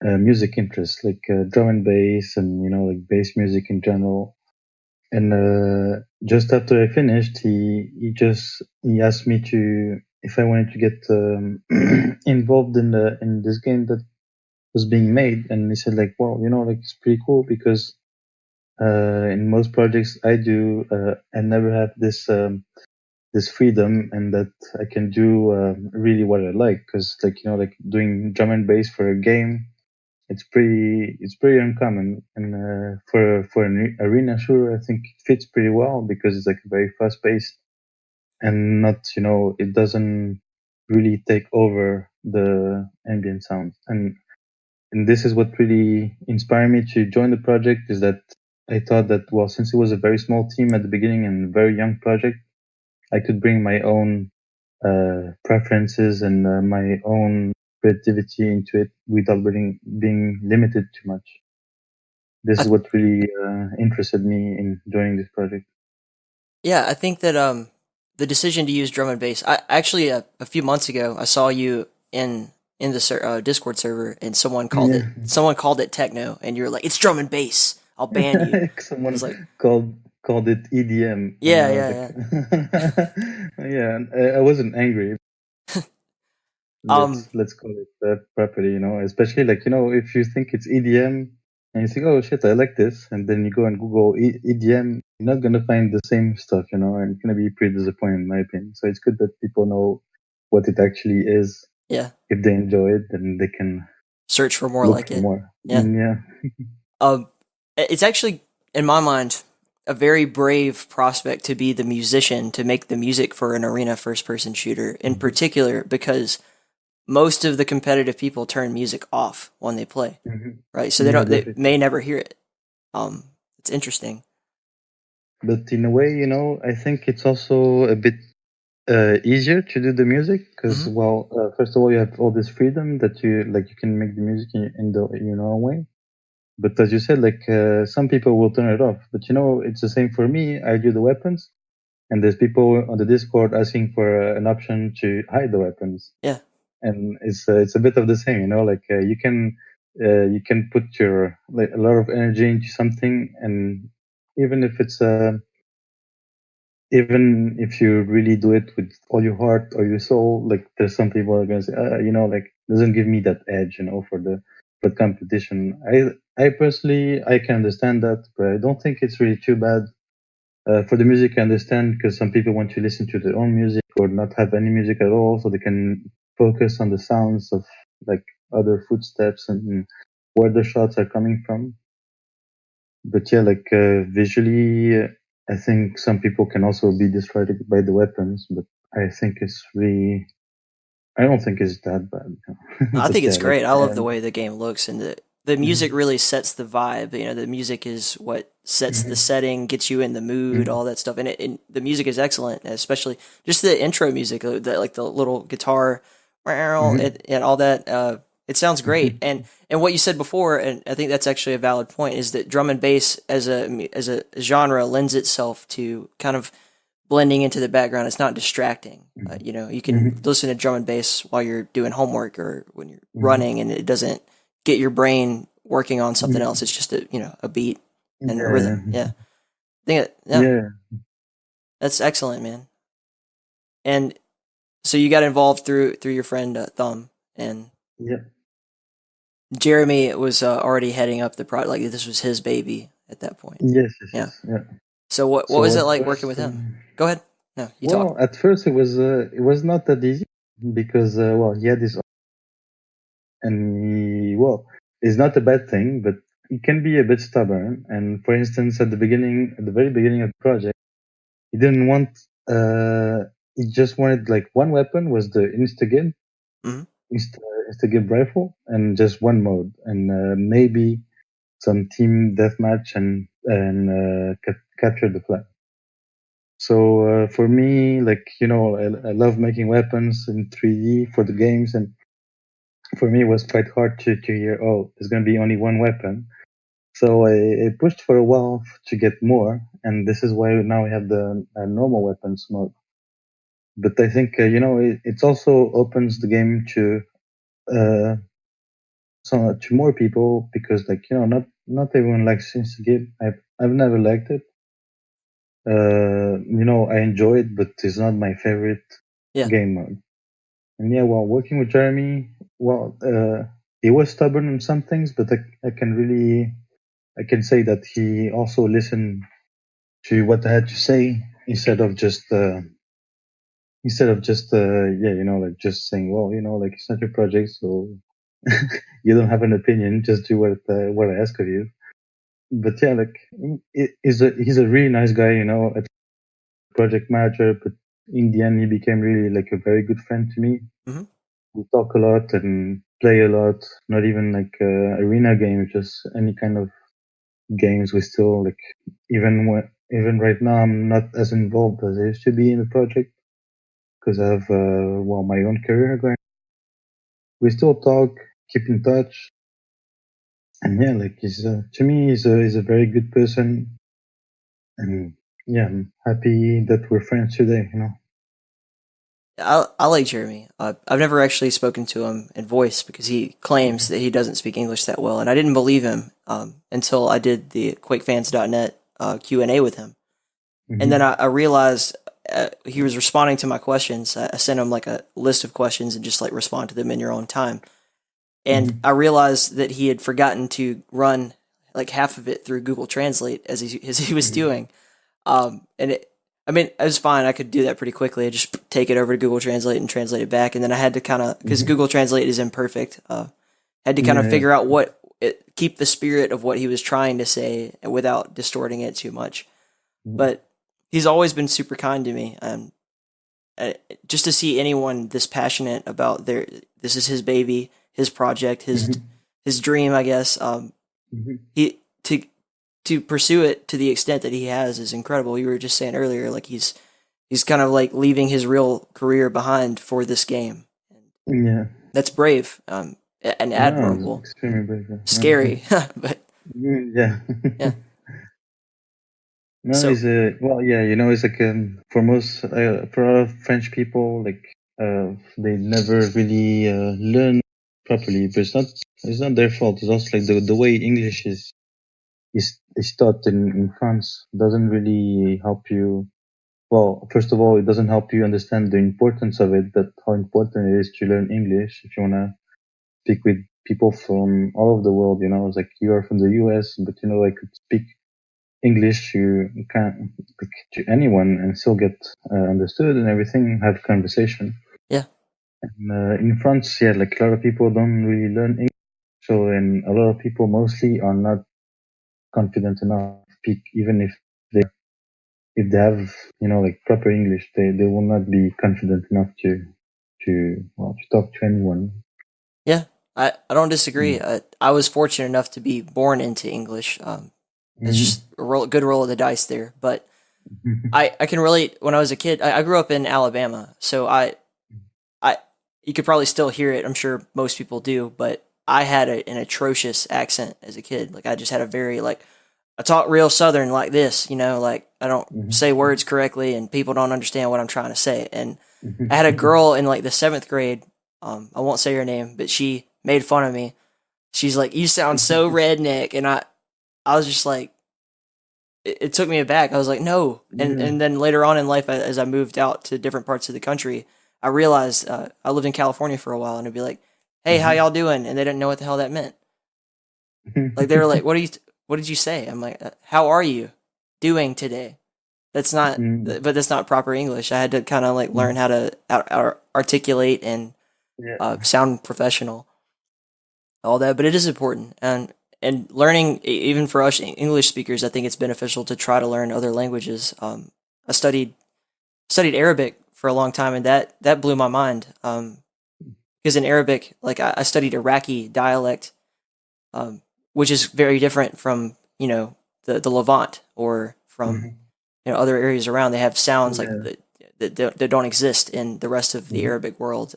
music interests, like drum and bass, and like bass music in general. And just after I finished, he asked me to if I wanted to get involved in this game that was being made, and he said like, well, like it's pretty cool because in most projects I do, I never have this freedom and that I can do really what I like because like like doing drum and bass for a game, it's pretty uncommon, and for an arena shooter, I think it fits pretty well because it's like very fast paced and not it doesn't really take over the ambient sound, and this is what really inspired me to join the project is that I thought that, well, since it was a very small team at the beginning and a very young project, I could bring my own preferences and my own creativity into it without being limited too much. This I is what really interested me in joining this project. Yeah, I think that the decision to use drum and bass. I actually a few months ago I saw you in the Discord server, and Yeah, someone called it techno, and you're like, it's drum and bass. I'll ban you. I was someone like, called it EDM, and yeah, I was yeah, like, yeah, and I wasn't angry. yeah. Let's call it properly, especially like if you think it's EDM and you think, oh shit, I like this, and then you go and Google EDM, you're not gonna find the same stuff, and it's gonna be pretty disappointing in my opinion. So it's good that people know what it actually is. Yeah. If they enjoy it, then they can Search for more look like for it. more. Yeah. And yeah. Um, it's actually, in my mind, a very brave prospect to be the musician to make the music for an arena first person shooter, in Mhm. particular because most of the competitive people turn music off when they play, Mhm. right? So Yeah, they definitely. may never hear it. It's interesting. but in a way, I think it's also a bit easier to do the music because, first of all, you have all this freedom that you can make the music in your own way. But as you said, some people will turn it off. But it's the same for me. I do the weapons, and there's people on the Discord asking for an option to hide the weapons. Yeah. And it's a bit of the same, you can put your a lot of energy into something, and even if it's even if you really do it with all your heart or your soul, there's some people are gonna say, doesn't give me that edge, for the competition. I personally I can understand that, but I don't think it's really too bad. For the music, I understand because some people want to listen to their own music or not have any music at all, so they can focus on the sounds of other footsteps and where the shots are coming from. But yeah, visually, I think some people can also be distracted by the weapons, but I think I don't think it's that bad. I think it's great. I love the way the game looks, and the music really sets the vibe. The music is what sets the setting, gets you in the mood, all that stuff. And the music is excellent, especially just the intro music, the little guitar, and all that. It sounds great. And what you said before, and I think that's actually a valid point, is that drum and bass as a genre lends itself to kind of blending into the background. It's not distracting. You can listen to drum and bass while you're doing homework or when you're running, and it doesn't get your brain working on something else. It's just a beat and a rhythm. Yeah. That's excellent, man. And so you got involved through your friend Thumb, and Jeremy was already heading up the project. Like this was his baby at that point. Yes. So what was it like working with him? Go ahead. No, you talk. At first it was not that easy because he had this, and it's not a bad thing, but he can be a bit stubborn. And for instance, at the very beginning of the project, he didn't want. He just wanted one weapon was the Instagib, Instagib rifle, and just one mode, and maybe some team deathmatch and capture the flag. So for me, I love making weapons in 3D for the games, and for me it was quite hard to hear, there's going to be only one weapon. So I pushed for a while to get more, and this is why now we have the normal weapons mode. But I think it also opens the game to more people, because not everyone likes Instagib. I've never liked it. I enjoy it, but it's not my favorite game mode. And working with Jeremy, he was stubborn on some things, but I can say that he also listened to what I had to say instead of just just saying, it's not your project, so you don't have an opinion, just do what I ask of you. But he's a really nice guy, a project manager, but in the end he became really a very good friend to me. We talk a lot and play a lot, not even arena games, just any kind of games. We still even right now I'm not as involved as I used to be in the project because I have my own career going. We still talk, keep in touch, and he's to me he's a very good person, and I'm happy that we're friends today. I like Jeremy. I've never actually spoken to him in voice because he claims that he doesn't speak English that well, and I didn't believe him until I did the QuakeFans.net Q&A with him. And then I realized he was responding to my questions. I sent him a list of questions and just respond to them in your own time. And I realized that he had forgotten to run half of it through Google Translate as he was doing. It was fine. I could do that pretty quickly. I just take it over to Google Translate and translate it back. And then I had to because Google Translate is imperfect, had to figure out keep the spirit of what he was trying to say without distorting it too much. But he's always been super kind to me. Just to see anyone this passionate about this is his baby, his project, his dream, I guess. to pursue it to the extent that he has is incredible. You were just saying earlier, like he's kind of like leaving his real career behind for this game. Yeah. That's brave, and No, it's admirable. extremely brave. Scary, but Yeah. yeah. No, So it's well, yeah, it's like for most for a lot of French people, like they never really learn properly, but it's not their fault. It's also like the way English is taught in France doesn't really help you. Well, first of all, it doesn't help you understand the importance of it, that how important it is to learn English if you wanna speak with people from all over the world. It's like you are from the US, but I could speak English, you can speak to anyone and still get understood and everything, have conversation. yeah, And in France, yeah, like a lot of people don't really learn English. So, and a lot of people mostly are not confident enough to speak, even if they have, like proper English, they will not be confident enough to talk to anyone. yeah. I don't disagree. Mm. I was fortunate enough to be born into English. It's just a good roll of the dice there. But I can relate. When I was a kid, I grew up in Alabama, so I you could probably still hear it. I'm sure most people do, but I had an atrocious accent as a kid. Like I just had a very like I talk real Southern like this, like I don't say words correctly and people don't understand what I'm trying to say. And I had a girl in like the 7th grade. I won't say her name, but she made fun of me. She's like, "You sound so redneck," and I was just like, it took me aback. I was like, "No," and then later on in life, as I moved out to different parts of the country, I realized I lived in California for a while, and it'd be like, "Hey, how y'all doing?" And they didn't know what the hell that meant. Like they were like, what did you say?" I'm like, "How are you doing today?" That's not, but that's not proper English. I had to kind of like learn how to articulate and Yeah. sound professional, all that. But it is important, and learning, even for us English speakers, I think it's beneficial to try to learn other languages. I studied Arabic for a long time, and that blew my mind. Because in Arabic, like I studied Iraqi dialect, which is very different from the Levant or from other areas around. They have sounds like Yeah. that don't exist in the rest of the Arabic world.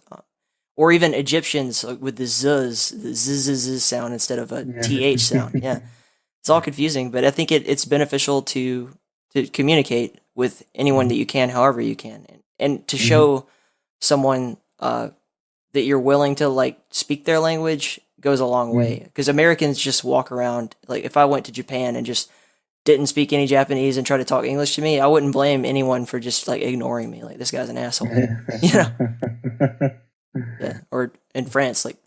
Or even Egyptians like, with the zzz sound instead of a th sound. Yeah, it's all confusing, but I think it's beneficial to communicate with anyone that you can, however you can, and to show someone that you're willing to like speak their language goes a long way. Because Americans just walk around like if I went to Japan and just didn't speak any Japanese and try to talk English to me, I wouldn't blame anyone for just like ignoring me. Like this guy's an asshole, you know? Yeah. Or in France, like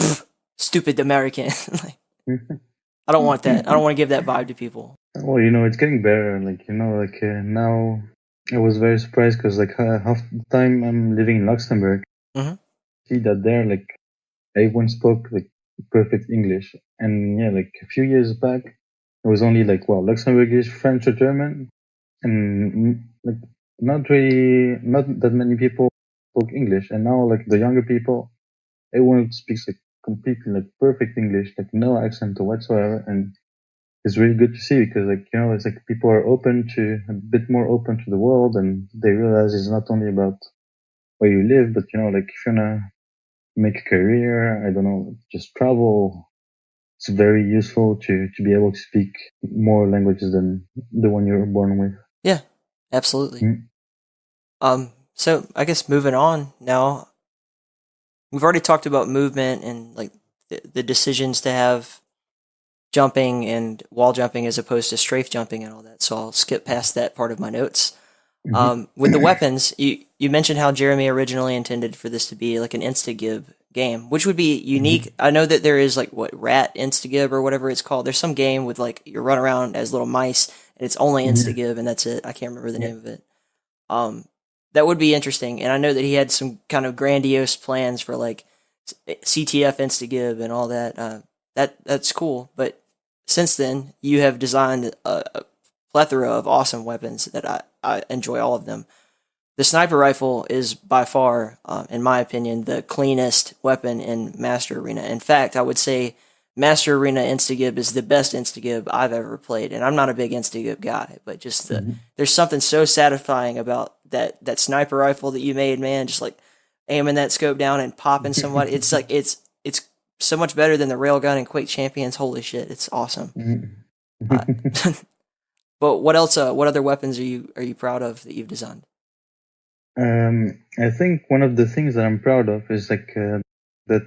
stupid American. Like, I don't want that. I don't want to give that vibe to people. Well, it's getting better. Like, now I was very surprised because, like, half the time I'm living in Luxembourg, Mm-hmm. see that there, like, everyone spoke, like, perfect English. And, yeah, like, a few years back, it was only, like, well, Luxembourgish, French, or German. And, like, not that many people spoke English. And now, like, the younger people, everyone speaks, like, completely, like, perfect English, like, no accent whatsoever. And it's really good to see because it's like people are a bit more open to the world, and they realize it's not only about where you live, but like if you wanna make a career, I don't know, just travel, it's very useful to be able to speak more languages than the one you were born with. Yeah, absolutely. So I guess moving on now, we've already talked about movement and like the decisions to have jumping and wall jumping as opposed to strafe jumping and all that. So I'll skip past that part of my notes. With the weapons, you mentioned how Jeremy originally intended for this to be like an insta-gib game, which would be unique. I know that there is like what rat insta-gib or whatever it's called. There's some game with like you run around as little mice and it's only insta-gib and that's it. I can't remember the name of it. That would be interesting, and I know that he had some kind of grandiose plans for like CTF insta-gib and all that. That's cool, but since then you have designed a plethora of awesome weapons that I enjoy all of them. The sniper rifle is by far, in my opinion, the cleanest weapon in Master Arena. In fact, I would say Master Arena Instagib is the best Instagib I've ever played, and I'm not a big Instagib guy, but just there's something so satisfying about that sniper rifle that you made, man. Just like aiming that scope down and popping somebody. It's like it's so much better than the railgun in Quake Champions. Holy shit, it's awesome. Uh, but what else? What other weapons are you proud of that you've designed? I think one of the things that I'm proud of is like that.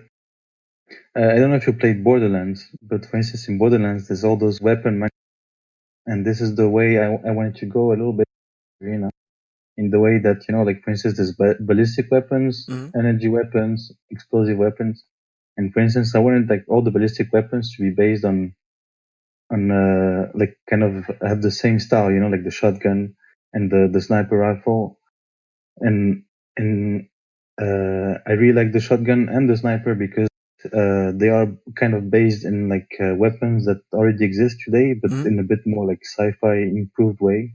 I don't know if you played Borderlands, but for instance, in Borderlands, there's all those and this is the way I wanted to go a little bit, in the way that, like for instance, there's ballistic weapons, energy weapons, explosive weapons, and for instance, I wanted like all the ballistic weapons to be based on like kind of have the same style, like the shotgun and the sniper rifle, and I really like the shotgun and the sniper because they are kind of based in like weapons that already exist today, but in a bit more like sci-fi improved way.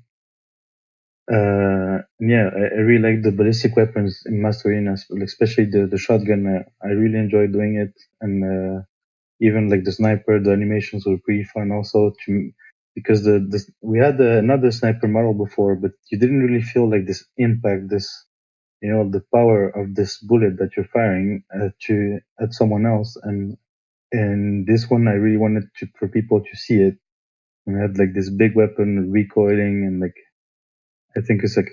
I really like the ballistic weapons in Master Arena, especially the shotgun. I really enjoy doing it, and even like the sniper, the animations were pretty fun also because we had another sniper model before, but you didn't really feel like this impact, this the power of this bullet that you're firing at someone else, and this one I really wanted for people to see it, and I had like this big weapon recoiling, and like I think it's like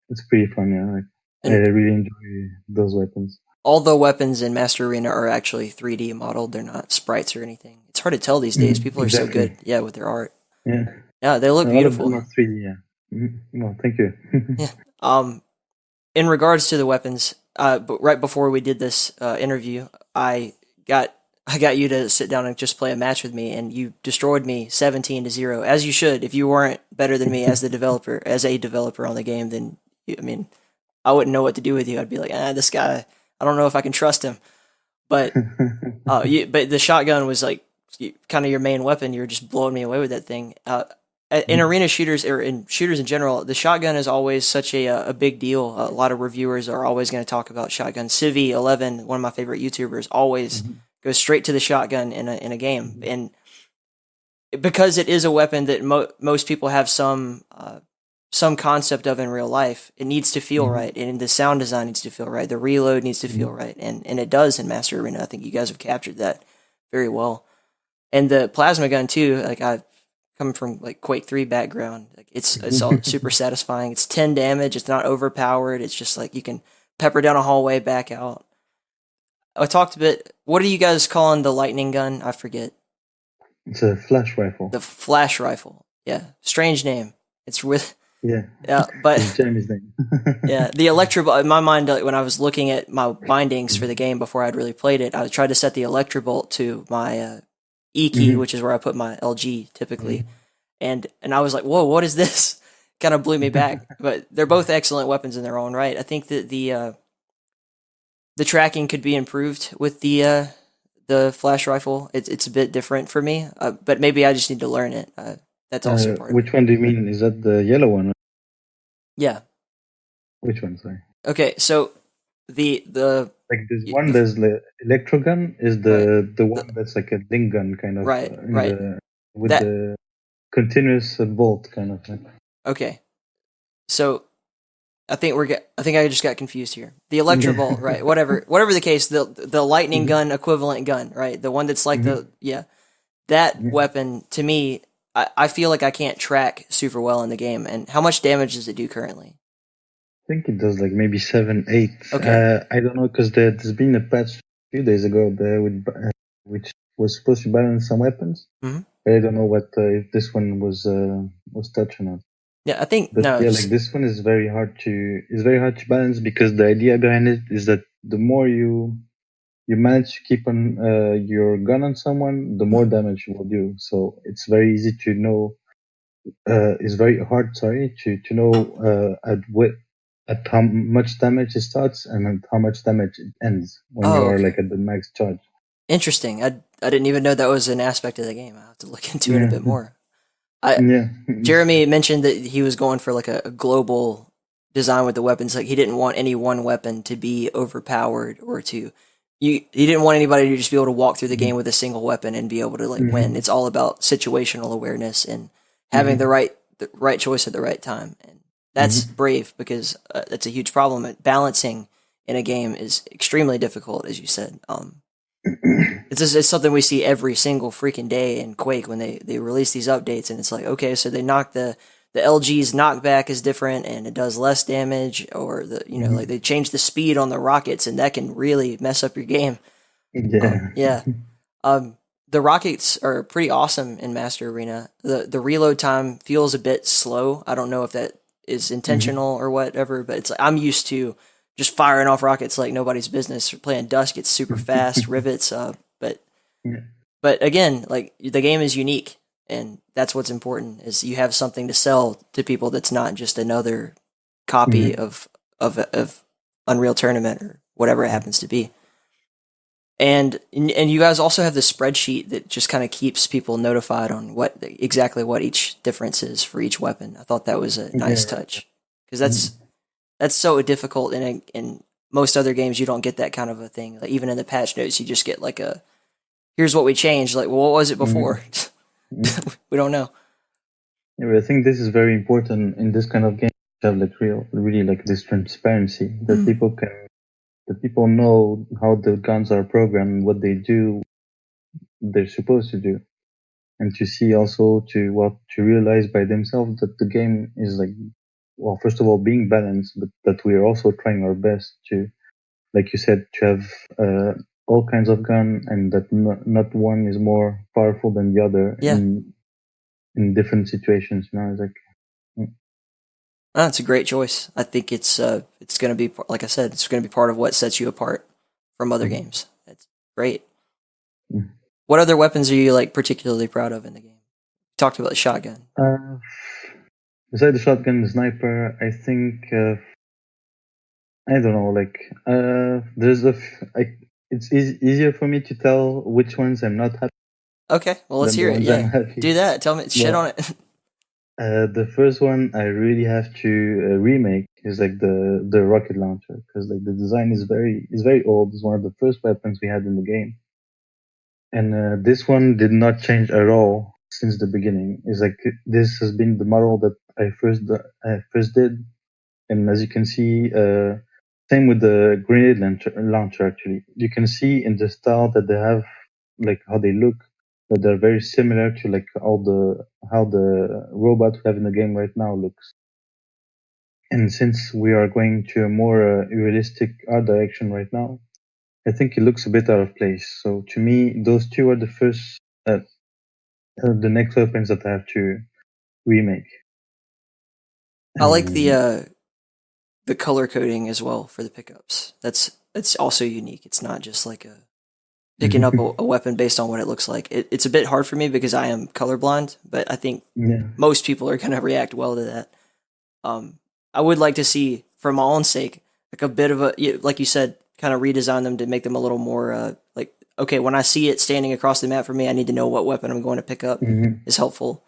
it's pretty fun. I really enjoy those weapons. All the weapons in Master Arena are actually 3D modeled. They're not sprites or anything. It's hard to tell these days. People are so good, with their art. Yeah, they look beautiful. 3D, Well, thank you. Yeah. In regards to the weapons, but right before we did this interview, I got you to sit down and just play a match with me, and you destroyed me 17-0, as you should. If you weren't better than me as a developer on the game, then I wouldn't know what to do with you. I'd be like, this guy, I don't know if I can trust him. But but the shotgun was like kind of your main weapon. You were just blowing me away with that thing. In arena shooters, or in shooters in general, the shotgun is always such a big deal. A lot of reviewers are always going to talk about shotgun. Civi11, one of my favorite YouTubers, always goes straight to the shotgun in a game, and because it is a weapon that most people have some concept of in real life, it needs to feel right, and the sound design needs to feel right, the reload needs to feel right, and it does in Master Arena. I think you guys have captured that very well, and the plasma gun too. Like I coming from like Quake 3 background, like it's all super satisfying. It's 10 damage. It's not overpowered. It's just like you can pepper down a hallway, back out. I talked a bit. What are you guys calling the lightning gun? I forget. It's a flash rifle. The flash rifle. Yeah, strange name. It's with. Yeah, but it's Jamie's name. Yeah, the Electrobolt. In my mind, when I was looking at my bindings for the game before I'd really played it, I tried to set the Electrobolt to my E key, which is where I put my LG typically, and I was like, "Whoa, what is this?" Kind of blew me back. But they're both excellent weapons in their own right. I think that the tracking could be improved with the flash rifle. It's a bit different for me, but maybe I just need to learn it. That's also part of it. Which one do you mean? Is that the yellow one? Yeah. Which one? Sorry. Okay, so the like this one, there's the electrogun is the one that's like a ding gun kind of, right. With the continuous bolt kind of thing. Okay, so I think I just got confused here. The Electrobolt, right? Whatever the case, the lightning gun equivalent gun, right? The one that's like that weapon to me. I feel like I can't track super well in the game. And how much damage does it do currently? I think it does like maybe 7, 8. Okay. I don't know, because there's been a patch a few days ago which was supposed to balance some weapons. I don't know if this one was touched or not. Yeah, I think like this one is very hard to balance, because the idea behind it is that the more you manage to keep on your gun on someone, the more damage you will do. So it's very easy to know. It's very hard, to know at how much damage it starts and at how much damage it ends when you are like at the max charge. Interesting. I didn't even know that was an aspect of the game. I'll have to look into it a bit more. Jeremy mentioned that he was going for like a global design with the weapons. Like he didn't want any one weapon to be overpowered or to he didn't want anybody to just be able to walk through the game with a single weapon and be able to like win. It's all about situational awareness and having the right choice at the right time. And that's brave because that's a huge problem. Balancing in a game is extremely difficult, as you said. It's something we see every single freaking day in Quake when they release these updates, and it's like, okay, so they knock the LG's knockback is different and it does less damage, or like they change the speed on the rockets, and that can really mess up your game. Yeah. The rockets are pretty awesome in Master Arena. The reload time feels a bit slow. I don't know if that is intentional or whatever, but it's like I'm used to just firing off rockets like nobody's business. Playing Dusk, it's super fast, rivets. But again, like the game is unique, and that's what's important. Is you have something to sell to people that's not just another copy of Unreal Tournament or whatever it happens to be. And you guys also have the spreadsheet that just kind of keeps people notified on exactly what each difference is for each weapon. I thought that was a nice touch, because that's so difficult in most other games. You don't get that kind of a thing. Like even in the patch notes, you just get like here's what we changed. Like, well, what was it before? We don't know. Yeah, but I think this is very important in this kind of game to have like really like this transparency that people know how the guns are programmed, what they do, they're supposed to do, and to see also to realize by themselves that the game is like, well, first of all, being balanced, but that we are also trying our best to, like you said, to have all kinds of gun, and that not one is more powerful than the other in different situations. It's like. That's a great choice. I think it's going to be, like I said, it's going to be part of what sets you apart from other games. That's great. What other weapons are you like particularly proud of in the game? You talked about the shotgun. Besides the shotgun, the sniper, I think I don't know. Like there's it's easier for me to tell which ones I'm not happy. Okay, well let's hear it. Yeah, do that. Tell me, shit on it. The first one I really have to remake is like the rocket launcher, because like the design is very old. It's one of the first weapons we had in the game, and this one did not change at all since the beginning. It's like this has been the model that I first did, and as you can see, same with the grenade launcher. Actually, you can see in the style that they have, like how they look, that they're very similar to like how the robot we have in the game right now looks. And since we are going to a more realistic art direction right now, I think it looks a bit out of place. So to me, those two are the first, the next weapons that I have to remake. I like the color coding as well for the pickups. That's also unique. It's not just like picking up a weapon based on what it looks like. It's a bit hard for me because I am colorblind, but I think most people are going to react well to that. I would like to see, for my own sake, like a bit of like you said, kind of redesign them to make them a little more like, okay, when I see it standing across the map for me, I need to know what weapon I'm going to pick up is helpful.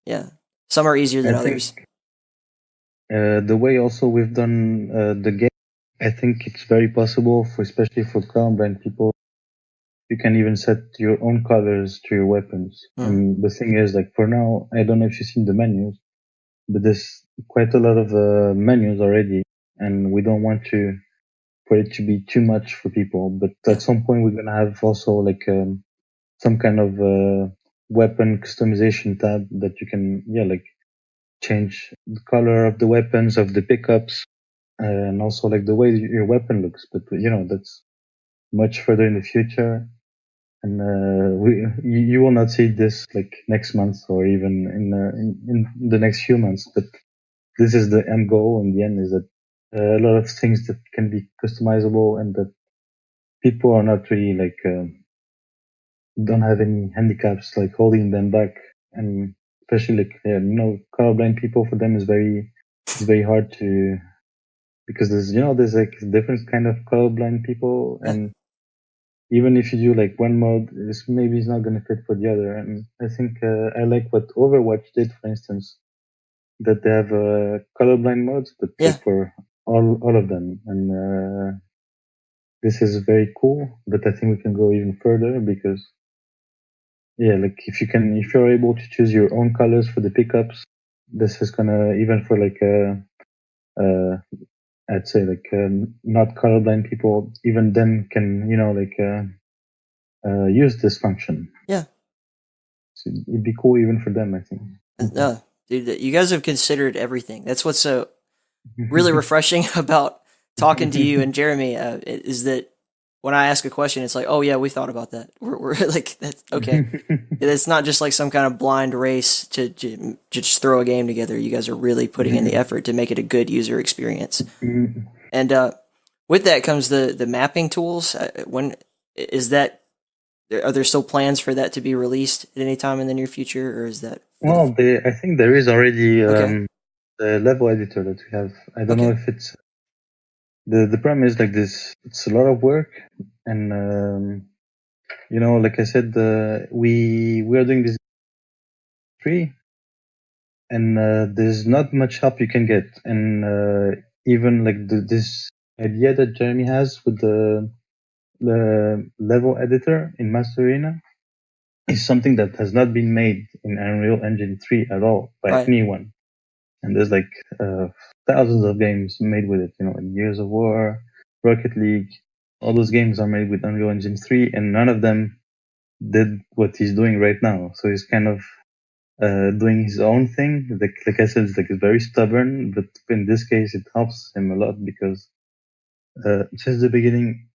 Yeah. Some are easier than others. The way also we've done the game, I think it's very possible especially for colorblind people. You can even set your own colors to your weapons. And the thing is, like for now, I don't know if you've seen the menus, but there's quite a lot of menus already, and we don't want for it to be too much for people. But at some point, we're gonna have also like some kind of weapon customization tab that you can like change the color of the weapons, of the pickups, and also like the way your weapon looks. But that's much further in the future. And you will not see this like next month or even in the next few months. But this is the end goal. In the end, is that a lot of things that can be customizable, and that people are not really like don't have any handicaps like holding them back. And especially like colorblind people, for them it's very hard to, because there's like different kind of colorblind people, and even if you do like one mode, maybe it's not going to fit for the other. And I think I like what Overwatch did, for instance, that they have colorblind modes, but like for all of them. And this is very cool, but I think we can go even further because, yeah, like if you're able to choose your own colors for the pickups, this is gonna, even for like I'd say like not colorblind people, even then can use this function. Yeah. So it'd be cool even for them, I think. No, dude, you guys have considered everything. That's what's so really refreshing about talking to you and Jeremy is that when I ask a question, it's like, oh yeah, we thought about that. We're like, that's okay. It's not just like some kind of blind race to just throw a game together. You guys are really putting in the effort to make it a good user experience. And with that comes the mapping tools. When is that? Are there still plans for that to be released at any time in the near future, or is that? Well, I think there is already Okay. the level editor that we have. I don't know if it's the problem is like this. It's a lot of work, and like I said, we are doing this free, and there's not much help you can get, and even like this idea that Jeremy has with the level editor in Master Arena is something that has not been made in Unreal Engine 3 at all by anyone. And there's like thousands of games made with it, in Gears of War, Rocket League, all those games are made with Unreal Engine 3, and none of them did what he's doing right now. So he's kind of doing his own thing. Like I said, it's very stubborn, but in this case, it helps him a lot because since the beginning,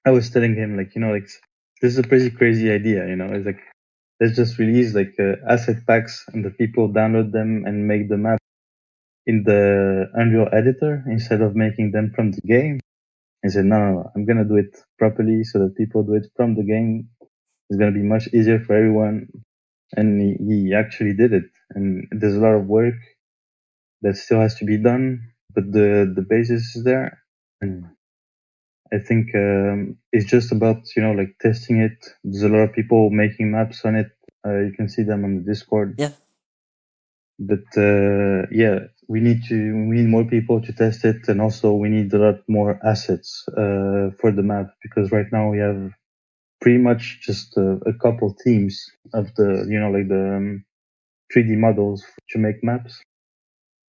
I was telling him this is a pretty crazy idea. It's like let's just release asset packs and the people download them and make the map in the Unreal editor instead of making them from the game. I said, no, I'm gonna do it properly so that people do it from the game. It's gonna be much easier for everyone. And he actually did it. And there's a lot of work that still has to be done, but the basis is there. And I think it's just about testing it. There's a lot of people making maps on it. You can see them on the Discord. Yeah. But we need more people to test it, and also we need a lot more assets for the map because right now we have pretty much just a couple teams of the 3D models to make maps,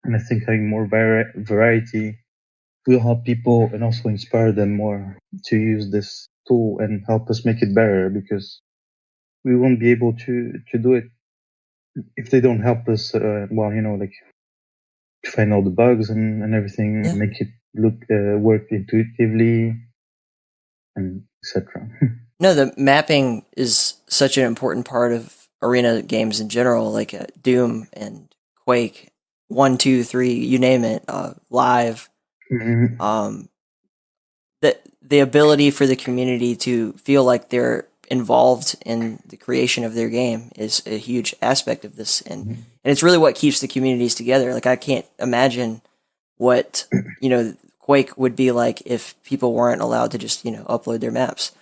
and I think having more variety will help people and also inspire them more to use this tool and help us make it better because we won't be able to do it if they don't help us. To find all the bugs and everything, make it look work intuitively, and etc. No, the mapping is such an important part of arena games in general, like Doom and Quake, 1, 2, 3, you name it, live. Mm-hmm. The ability for the community to feel like they're involved in the creation of their game is a huge aspect of this, and it's really what keeps the communities together. Like I can't imagine what Quake would be like if people weren't allowed to just upload their maps.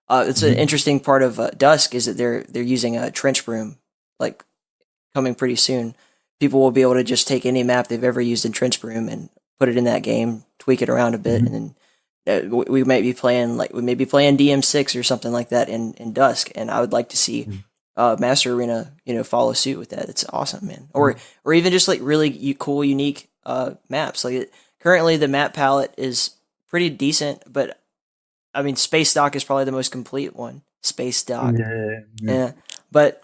It's an interesting part of Dusk is that they're using a trench broom, like coming pretty soon. People will be able to just take any map they've ever used in trench broom and put it in that game, tweak it around a bit, and then we might be playing DM6 or something like that in Dusk, and I would like to see Master Arena follow suit with that. It's awesome, man. Or even just like really cool, unique maps. Like currently the map palette is pretty decent, but I mean Spacedock is probably the most complete one. Spacedock, yeah. But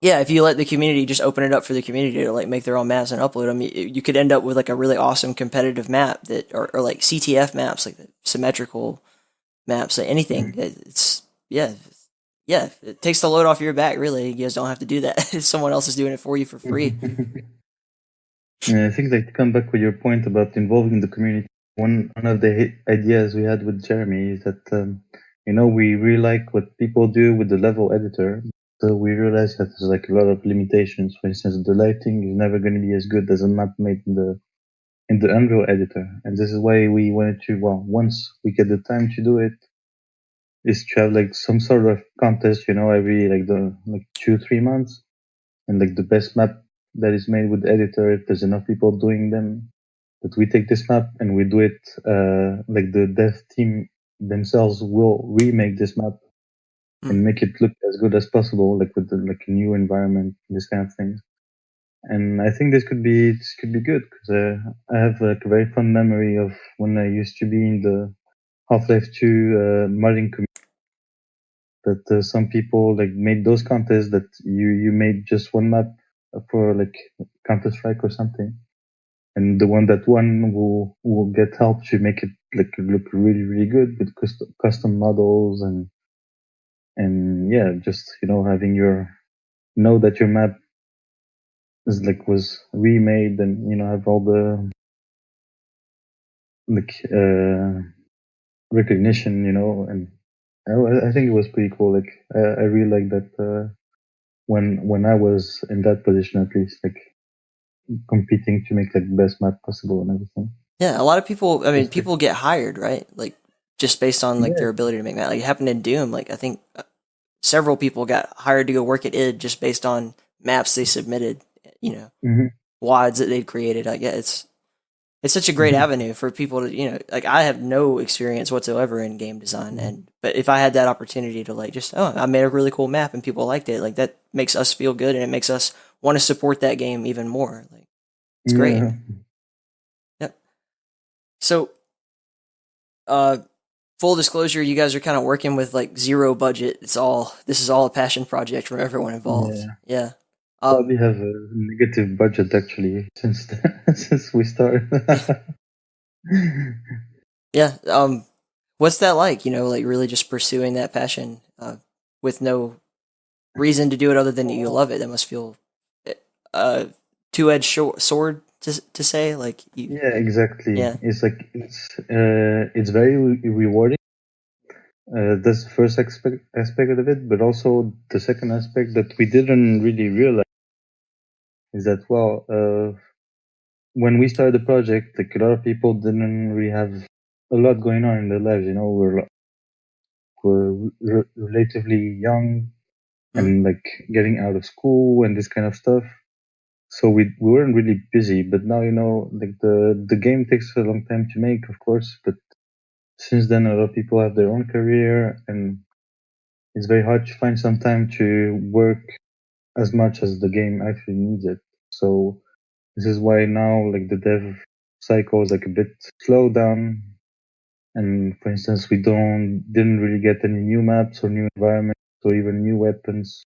yeah, if you let the community just open it up for the community to like make their own maps and upload them, you could end up with like a really awesome competitive map that, or like CTF maps, like symmetrical maps, like anything. It's it takes the load off your back. Really, you guys don't have to do that. Someone else is doing it for you for free. Yeah, I think to come back with your point about involving the community. One of the ideas we had with Jeremy is that we really like what people do with the level editor. So we realized that there's like a lot of limitations. For instance, the lighting is never going to be as good as a map made in the Unreal editor, and this is why we wanted to. Well, once we get the time to do it, is to have like some sort of contest, every like 2-3 months, and like the best map that is made with the editor. If there's enough people doing them, that we take this map and we do it like the dev team themselves will remake this map and make it look as good as possible, like with like a new environment, this kind of thing. And I think this could be good because I have like a very fond memory of when I used to be in the Half-Life 2 modding community. That some people like made those contests that you made just one map for like Counter-Strike or something, and the one that won will get help to make it like look really good with custom models and yeah, just having know that your map was remade and have all the like recognition, and I think it was pretty cool. Like I really like that when I was in that position, at least, like competing to make like the best map possible and everything. Yeah, a lot of people. I mean, That's people get hired, right? Like just based on like yeah. their ability to make that. Like it happened in Doom. Like I think several people got hired to go work at id just based on maps they submitted. Mm-hmm. Wads that they'd created. Like yeah, it's such a great Mm-hmm. avenue for people to like I have no experience whatsoever in game design, and but if I had that opportunity to like just I made a really cool map and people liked it, like that makes us feel good and it makes us want to support that game even more. Like it's great. Yeah. Yep. So uh full disclosure, you guys are kind of working with like zero budget. This is all a passion project from everyone involved. Yeah. Yeah. Probably have a negative budget actually since since we started. Yeah. What's that like? Like really just pursuing that passion with no reason to do it other than you love it. That must feel uh two-edged sword to say like you. Yeah, exactly. Yeah. It's like it's very rewarding. That's the first aspect of it, but also the second aspect that we didn't really realize is that when we started the project, like a lot of people didn't really have a lot going on in their lives. We're relatively young Mm. and like getting out of school and this kind of stuff. So we weren't really busy, but now like the game takes a long time to make, of course. But since then, a lot of people have their own career, and it's very hard to find some time to work as much as the game actually needs it. So this is why now like the dev cycle is like a bit slowed down. And for instance, we didn't really get any new maps or new environments or even new weapons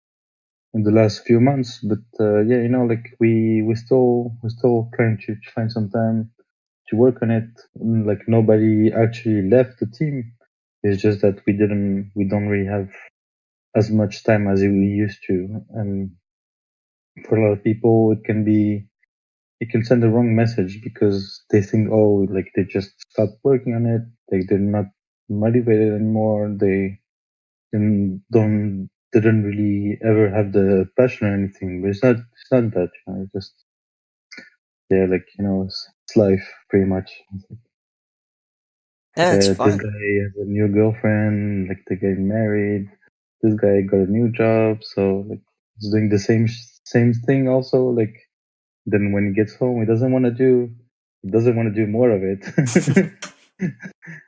in the last few months. But yeah, like we're still trying to find some time to work on it. Like nobody actually left the team. It's just that we don't really have as much time as we used to. And for a lot of people, it can send the wrong message because they think, oh, like they just stopped working on it. Like they're not motivated anymore. They didn't really ever have the passion or anything. But it's not that. It's just yeah, like it's life pretty much. Yeah, it's This fun. guy has a new girlfriend. Like they're getting married. This guy got a new job, so like he's doing the same thing also. Like then when he gets home, he doesn't want to do more of it.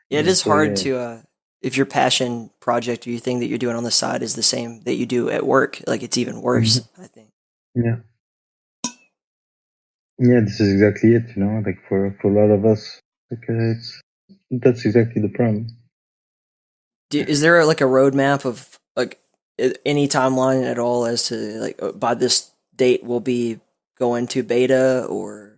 Yeah, it is So hard yeah, to if your passion project or your thing that you're doing on the side is the same that you do at work, like it's even worse, Mhm. I think. Yeah, yeah. This is exactly it. Like for a lot of us, like that's exactly the problem. Is there like a roadmap of like any timeline at all as to like by this date we'll be going to beta or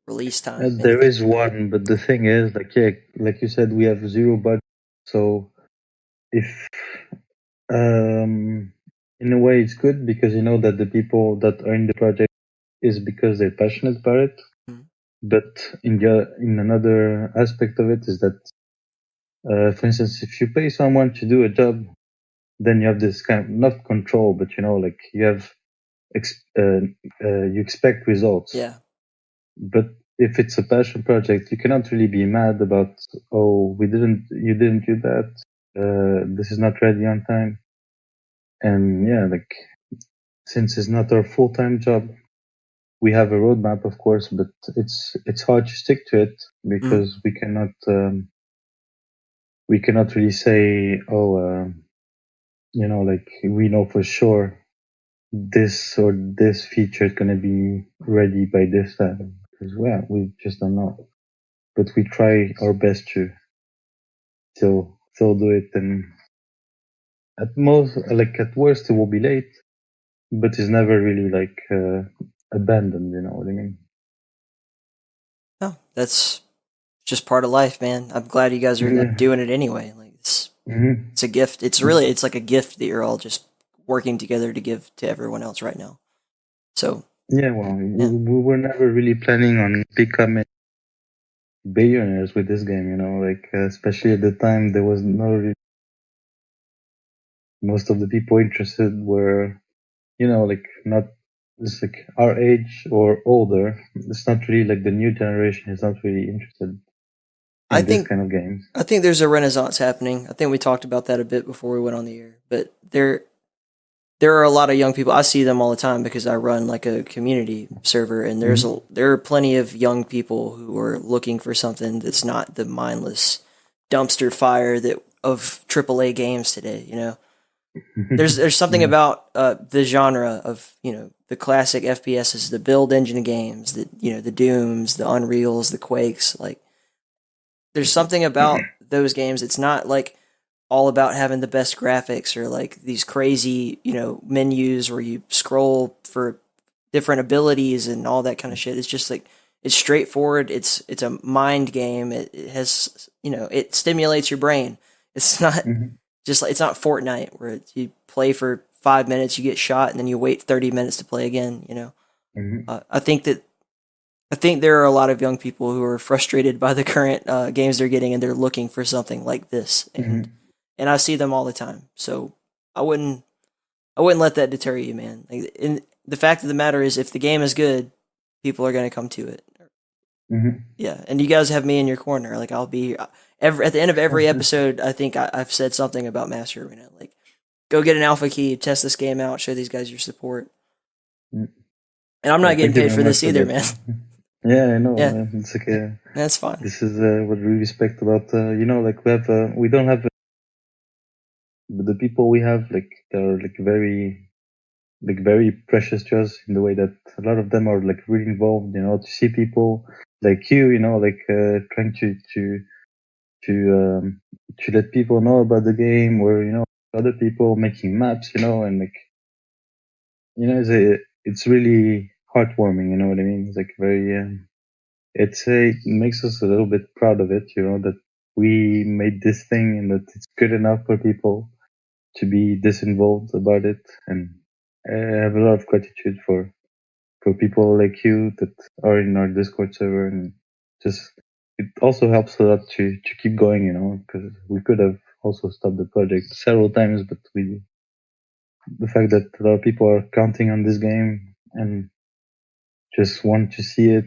release time, There anything? is one, but the thing is, like yeah, like you said, we have zero budget. So if in a way, it's good because that the people that are in the project is because they're passionate about it. Mm. But in another aspect of it is that, for instance, if you pay someone to do a job, then you have this kind of not control, but like you have you expect results. Yeah. But if it's a passion project, you cannot really be mad about, oh, you didn't do that. This is not ready on time. And yeah, like since it's not our full time job, we have a roadmap, of course, but it's hard to stick to it Mm. because we cannot. we cannot really say, like we know for sure this or this feature is going to be ready by this time, because we just don't know. But we try our best to still do it, and at most, like at worst, it will be late, but it's never really like abandoned. You know what I mean? No, that's just part of life, man. I'm glad you guys are Yeah. doing it anyway. Like it's a gift. It's like a gift that you're all just working together to give to everyone else right now. So Yeah, we were never really planning on becoming billionaires with this game, like especially at the time there was no really, most of the people interested were, like not just like our age or older. It's not really like the new generation is not really interested I in this think kind of games. I think there's a renaissance happening. I think we talked about that a bit before we went on the air. But there are a lot of young people. I see them all the time because I run like a community server, and there are plenty of young people who are looking for something that's not the mindless dumpster fire that of AAA games today. There's something Yeah. about the genre of the classic FPSs, the build engine games, the Dooms, the Unreals, the Quakes. Like there's something about those games. It's not like all about having the best graphics or like these crazy menus where you scroll for different abilities and all that kind of shit. It's just like it's straightforward. It's a mind game. It has it stimulates your brain. It's not just like it's not Fortnite where you play for 5 minutes, you get shot, and then you wait 30 minutes to play again. I think there are a lot of young people who are frustrated by the current games they're getting, and they're looking for something like this. And I see them all the time. So I wouldn't let that deter you, man. Like, the fact of the matter is, if the game is good, people are going to come to it. Yeah, and you guys have me in your corner. Like I'll be at the end of every episode. I think I've said something about Master Arena. Like, go get an alpha key, test this game out, show these guys your support. And I'm not getting paid for this either, man. Yeah, I know. Yeah. It's like That's fine. This is what we respect about like we don't have the people we have, like they're very precious to us in the way that a lot of them are like really involved. To see people like you, like trying to let people know about the game, or other people making maps, and like it's really heartwarming. You know what I mean? It's like very. It makes us a little bit proud of it, that we made this thing and that it's good enough for people to be this involved about it. And I have a lot of gratitude for people like you that are in our Discord server, and just it also helps a lot to keep going, because we could have also stopped the project several times, but the fact that a lot of people are counting on this game and just want to see it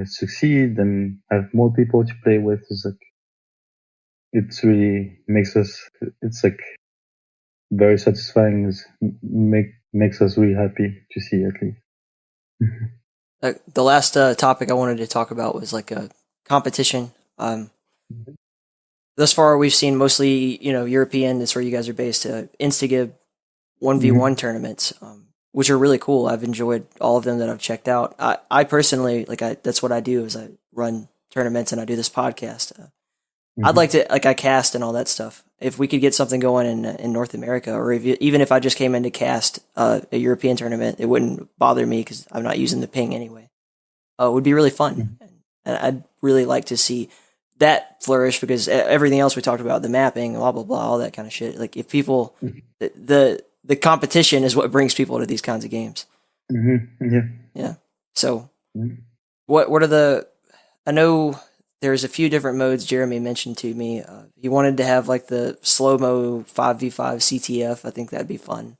succeed and have more people to play with is like it's really it's like very satisfying. Makes us really happy to see, at least. The last topic I wanted to talk about was like a competition. Thus far, we've seen mostly European. That's where you guys are based. Instagib 1v1 tournaments, which are really cool. I've enjoyed all of them that I've checked out. I personally that's what I do is I run tournaments and I do this podcast. I'd like to I cast and all that stuff. If we could get something going in North America, or even if I just came in to cast a European tournament, it wouldn't bother me because I'm not using the ping anyway. It would be really fun, and I'd really like to see that flourish because everything else we talked about, the mapping, blah blah blah, all that kind of shit. Like if people, the competition is what brings people to these kinds of games. Yeah. So, what are the? I know there's a few different modes Jeremy mentioned to me. He wanted to have like the slow mo 5v5 CTF. I think that'd be fun.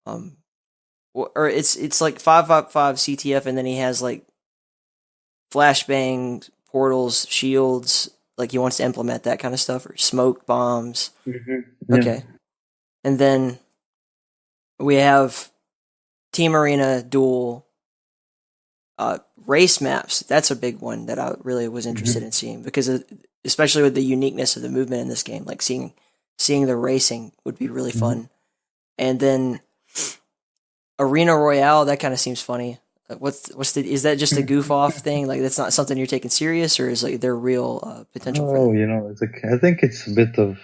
Or it's like 5v5 CTF, and then he has like flashbang, portals, shields. Like he wants to implement that kind of stuff, or smoke bombs. Okay, and then we have Team Arena duel. Race maps, that's a big one that I really was interested in seeing because especially with the uniqueness of the movement in this game. Like seeing the racing would be really fun. And then Arena Royale, that kind of seems funny. Is that just a goof off thing? Like that's not something you're taking serious, or is like there real potential for that? It's like I think it's a bit of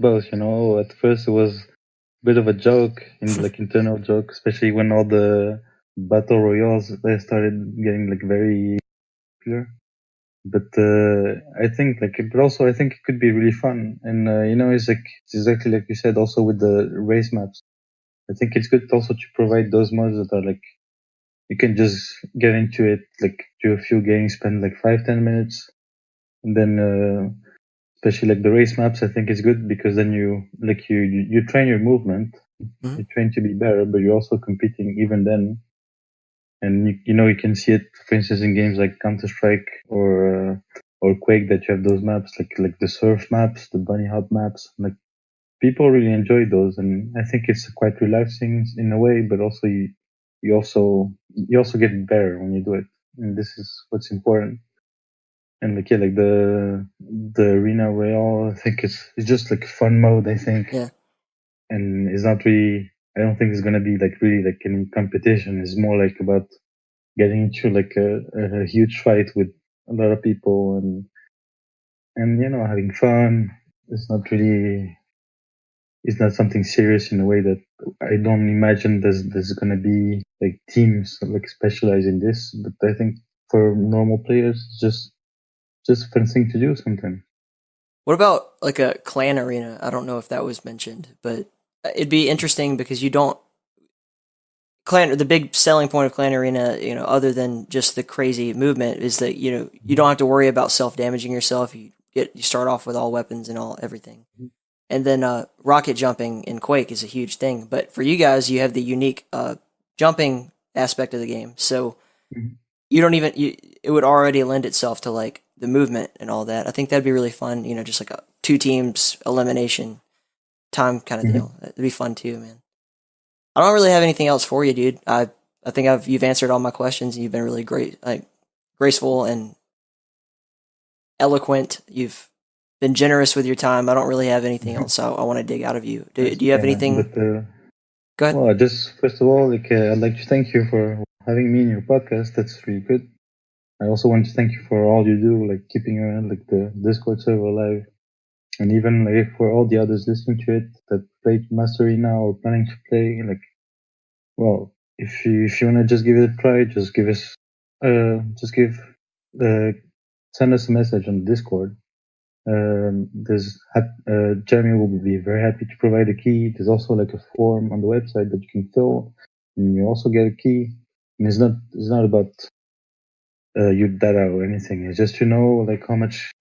both. At first it was a bit of a joke, internal joke, especially when all the battle royales they started getting like very popular. But I think I think it could be really fun, and it's exactly like you said. Also with the race maps, I think it's good also to provide those modes that are like you can just get into it, like do a few games, spend like 5-10 minutes, and then especially like the race maps, I think it's good because then you train your movement, you train to be better, but you're also competing even then. And you can see it, for instance, in games like Counter-Strike or Quake, that you have those maps like the surf maps, the bunny hop maps. Like people really enjoy those, and I think it's quite relaxing in a way. But also you also get better when you do it, and this is what's important. And like the Arena Royale, I think it's just like fun mode. I think, and it's not really. I don't think it's gonna be like really like any competition. It's more like about getting into like a huge fight with a lot of people and having fun. It's not something serious in a way that I don't imagine there's gonna be like teams like specialize in this. But I think for normal players, it's just a fun thing to do sometimes. What about like a clan arena? I don't know if that was mentioned, but it'd be interesting because the big selling point of clan arena, other than just the crazy movement, is that you don't have to worry about self-damaging yourself. You start off with all weapons and everything. And then rocket jumping in Quake is a huge thing. But for you guys, you have the unique jumping aspect of the game. So you don't even it would already lend itself to like the movement and all that. I think that'd be really fun, just like a 2 teams elimination time kind of deal. That'd be fun too, man. I don't really have anything else for you, dude. I think you've answered all my questions, and you've been really great, like graceful and eloquent. You've been generous with your time. I don't really have anything else I want to dig out of you. Do you have anything? Go ahead. Well, just first of all, I'd like to thank you for having me in your podcast. That's really good. I also want to thank you for all you do, like keeping the Discord server alive, and even like for all the others listening to it that played Mastery now or planning to play. Well, if you want to just give it a try, send us a message on Discord. Jeremy will be very happy to provide a key. There's also like a form on the website that you can fill, and you also get a key. And it's not about your data or anything. It's just like how much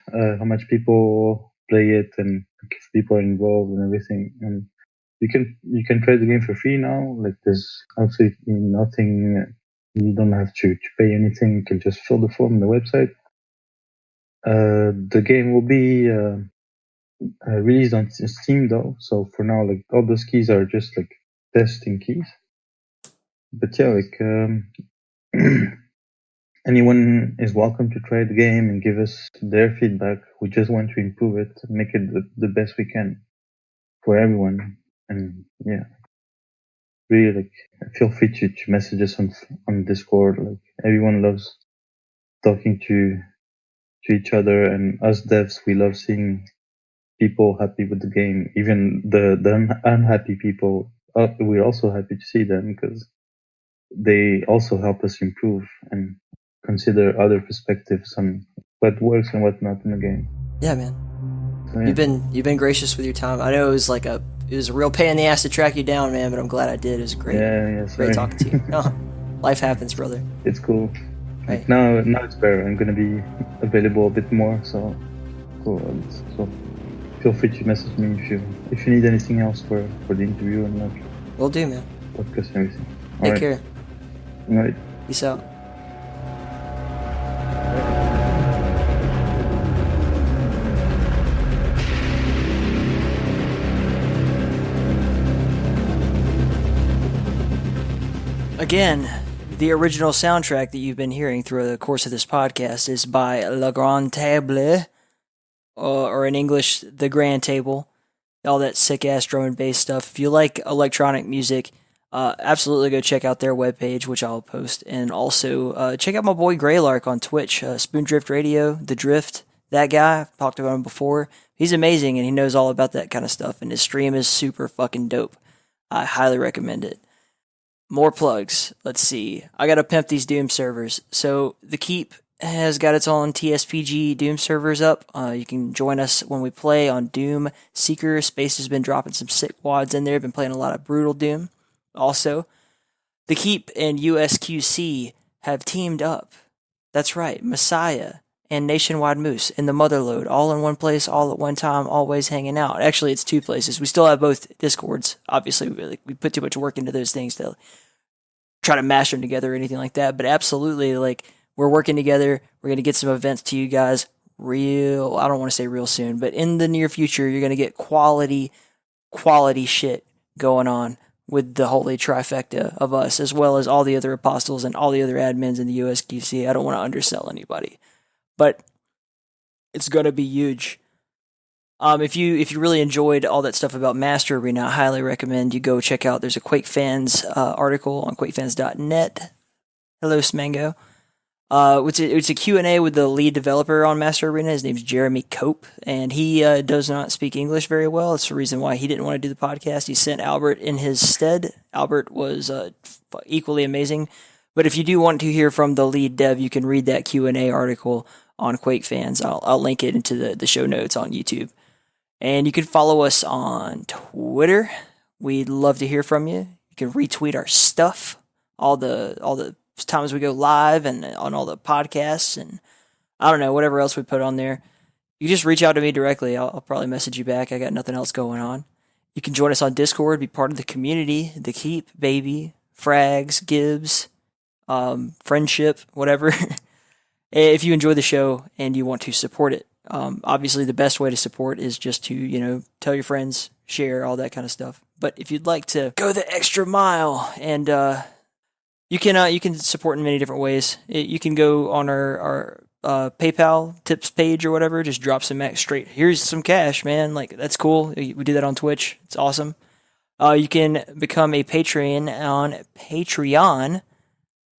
people play it and if people are involved and everything. And you can try the game for free now. Like there's absolutely nothing. You don't have to pay anything. You can just fill the form on the website. The game will be released on Steam though. So for now, like all those keys are just like testing keys. But yeah, anyone is welcome to try the game and give us their feedback. We just want to improve it and make it the best we can for everyone. And yeah, really feel free to message us on Discord. Like everyone loves talking to each other, and us devs, we love seeing people happy with the game. Even the unhappy people, we're also happy to see them because they also help us improve and consider other perspectives on what works and what not in the game. Yeah, man. So, yeah. You've been gracious with your time. I know it was a real pain in the ass to track you down, man, but I'm glad I did. It was great. Great talking to you. No, life happens, brother. It's cool. Right. Now it's better. I'm gonna be available a bit more, so cool. So feel free to message me if you need anything else for the interview and like. Will do, man. Podcast and everything. Take care. All right. Peace out. Again, the original soundtrack that you've been hearing through the course of this podcast is by La Grande Table. or in English, the Grand Table. All that sick ass drum and bass stuff. If you like electronic music, absolutely go check out their webpage, which I'll post. And also check out my boy Greylark on Twitch, Spoondrift Radio, The Drift. That guy, I've talked about him before. He's amazing and he knows all about that kind of stuff. And his stream is super fucking dope. I highly recommend it. More plugs. Let's see. I gotta pimp these Doom servers. So the Keep has got its own TSPG Doom servers up. You can join us when we play on Doom Seeker. Space has been dropping some sick wads in there. Been playing a lot of brutal Doom. Also, the Keep and USQC have teamed up. That's right, Messiah and Nationwide Moose and the Motherload, all in one place, all at one time, always hanging out. Actually, it's two places. We still have both Discords. Obviously, we put too much work into those things to try to mash them together or anything like that. But absolutely, we're working together. We're going to get some events to you guys I don't want to say real soon, but in the near future, you're going to get quality shit going on with the holy trifecta of us, as well as all the other apostles and all the other admins in the USQC. I don't want to undersell anybody, but it's going to be huge. If you really enjoyed all that stuff about Master Arena, I highly recommend you go check out. There's a Quake Fans article on quakefans.net. Hello, Smango. It's a Q&A with the lead developer on Master Arena. His name's Jeremy Cope, and he does not speak English very well. It's the reason why he didn't want to do the podcast. He sent Albert in his stead. Albert was equally amazing. But if you do want to hear from the lead dev, you can read that Q&A article on Quake Fans. I'll link it into the show notes on YouTube. And you can follow us on Twitter. We'd love to hear from you. You can retweet our stuff, all the times we go live and on all the podcasts and I don't know, whatever else we put on there. You just reach out to me directly. I'll probably message you back. I got nothing else going on. You can join us on Discord, be part of the community, the Keep, baby, Frags, Gibbs, friendship, whatever. If you enjoy the show and you want to support it. Obviously the best way to support is just to, tell your friends, share, all that kind of stuff. But if you'd like to go the extra mile and you can support in many different ways. You can go on our PayPal tips page or whatever. Just drop some straight. Here's some cash, man. That's cool. We do that on Twitch. It's awesome. You can become a Patreon on Patreon.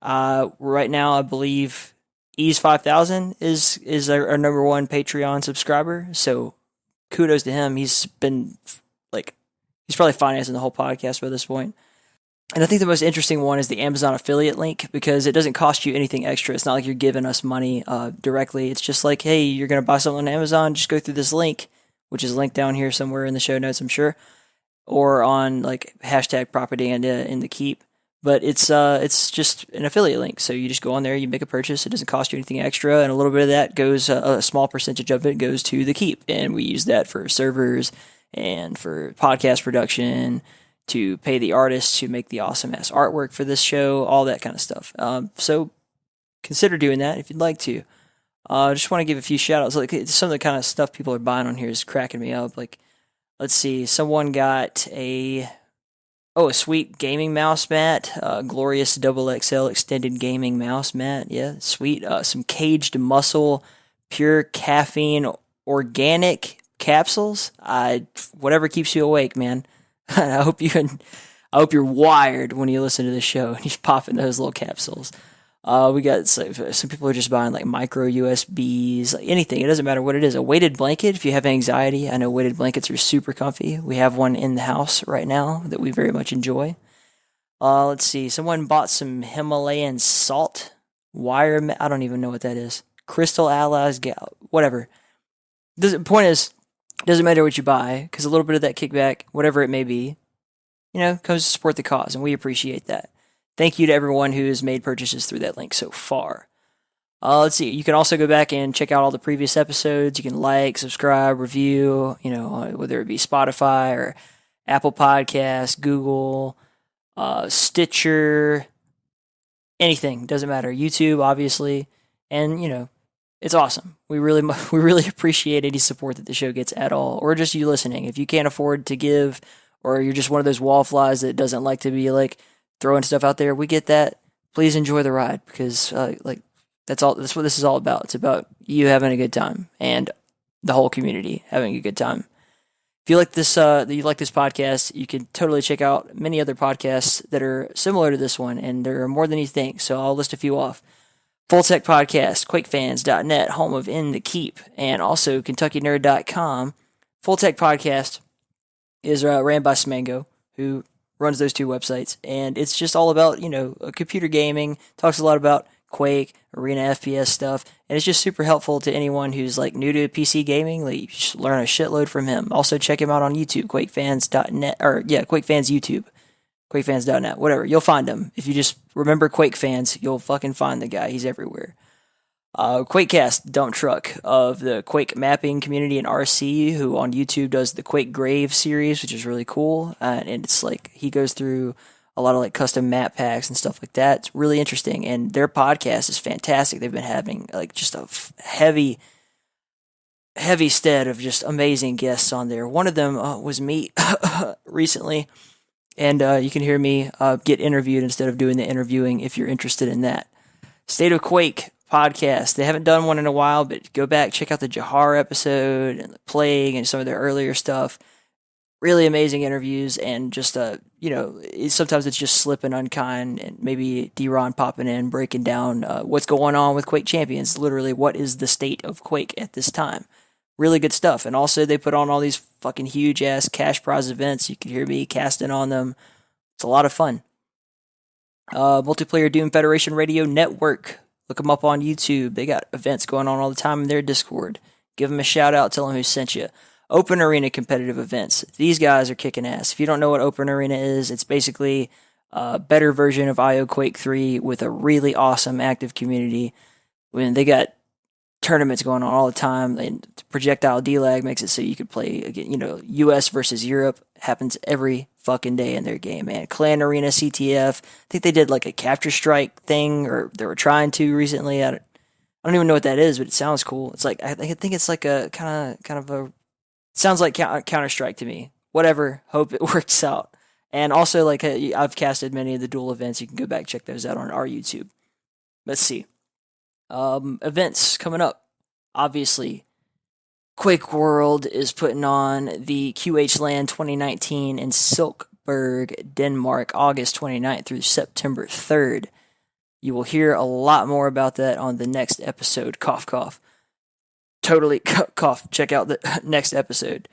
Right now, I believe Ease5000 is our number one Patreon subscriber. So kudos to him. He's been he's probably financing the whole podcast by this point. And I think the most interesting one is the Amazon affiliate link because it doesn't cost you anything extra. It's not like you're giving us money directly. It's just like, hey, you're going to buy something on Amazon, just go through this link, which is linked down here somewhere in the show notes, I'm sure, or on hashtag propaganda in the Keep. But it's just an affiliate link. So you just go on there, you make a purchase. It doesn't cost you anything extra. And a little bit of that goes, a small percentage of it goes to the Keep. And we use that for servers and for podcast production, to pay the artists who make the awesome ass artwork for this show, all that kind of stuff. So consider doing that if you'd like to. I just want to give a few shout outs. Some of the kind of stuff people are buying on here is cracking me up. Let's see, someone got a sweet gaming mouse mat, glorious XXL extended gaming mouse mat. Yeah, sweet. Some Caged Muscle, pure caffeine, organic capsules. Whatever keeps you awake, man. I hope you're wired when you listen to the show and you're popping those little capsules. We got some people are just buying micro USBs, anything. It doesn't matter what it is. A weighted blanket if you have anxiety. I know weighted blankets are super comfy. We have one in the house right now that we very much enjoy. Let's see. Someone bought some Himalayan salt wire. I don't even know what that is. Crystal Allies, whatever. Point is, doesn't matter what you buy, because a little bit of that kickback, whatever it may be, comes to support the cause, and we appreciate that. Thank you to everyone who has made purchases through that link so far. Let's see. You can also go back and check out all the previous episodes. You can subscribe, review, whether it be Spotify or Apple Podcasts, Google, Stitcher, anything. Doesn't matter. YouTube, obviously. And, it's awesome. We really appreciate any support that the show gets at all, or just you listening. If you can't afford to give, or you're just one of those wallflies that doesn't like to be throwing stuff out there, we get that. Please enjoy the ride because that's what this is all about. It's about you having a good time, and the whole community having a good time. If you like this podcast, you can totally check out many other podcasts that are similar to this one, and there are more than you think. So I'll list a few off. Full Tech Podcast, QuakeFans.net, home of In the Keep, and also KentuckyNerd.com. Full Tech Podcast is ran by Smango, who runs those two websites, and it's just all about, computer gaming, talks a lot about Quake, Arena FPS stuff, and it's just super helpful to anyone who's like new to PC gaming. Like, you just learn a shitload from him. Also, check him out on YouTube, QuakeFans.net, QuakeFans YouTube, QuakeFans.net, whatever. You'll find him. If you just remember Quake Fans, you'll fucking find the guy. He's everywhere. QuakeCast, Dump Truck of the Quake mapping community in RC, who on YouTube does the Quake Grave series, which is really cool. And it's like he goes through a lot of like custom map packs and stuff like that. It's really interesting, and their podcast is fantastic. They've been having like just a heavy stead of just amazing guests on there. One of them was me recently, and you can hear me get interviewed instead of doing the interviewing if you're interested in that. State of Quake podcast. They haven't done one in a while, but go back, check out the Jahar episode and the Plague and some of their earlier stuff. Really amazing interviews, and just sometimes it's just slipping unkind, and maybe D-Ron popping in, breaking down what's going on with Quake Champions. Literally, what is the state of Quake at this time? Really good stuff. And also, they put on all these fucking huge ass cash prize events. You can hear me casting on them. It's a lot of fun. Multiplayer Doom Federation Radio Network. Look them up on YouTube. They got events going on all the time in their Discord. Give them a shout out. Tell them who sent you. Open Arena competitive events. These guys are kicking ass. If you don't know what Open Arena is, it's basically a better version of IO Quake 3 with a really awesome active community. When they got tournaments going on all the time, and projectile delag makes it so you could play again. US versus Europe happens every fucking day in their game, man. Clan Arena CTF. I think they did like a Capture Strike thing, or they were trying to recently. I don't even know what that is, but it sounds cool. It's like I think it's like a kind of a sounds like Counter-Strike to me. Whatever. Hope it works out. And also, like, I've casted many of the duel events. You can go back and check those out on our YouTube. Let's see. Events coming up. Obviously, Quake World is putting on the QH LAN 2019 in Silkeborg, Denmark, August 29th through September 3rd. You will hear a lot more about that on the next episode. Cough, cough. Totally cough. Check out the next episode.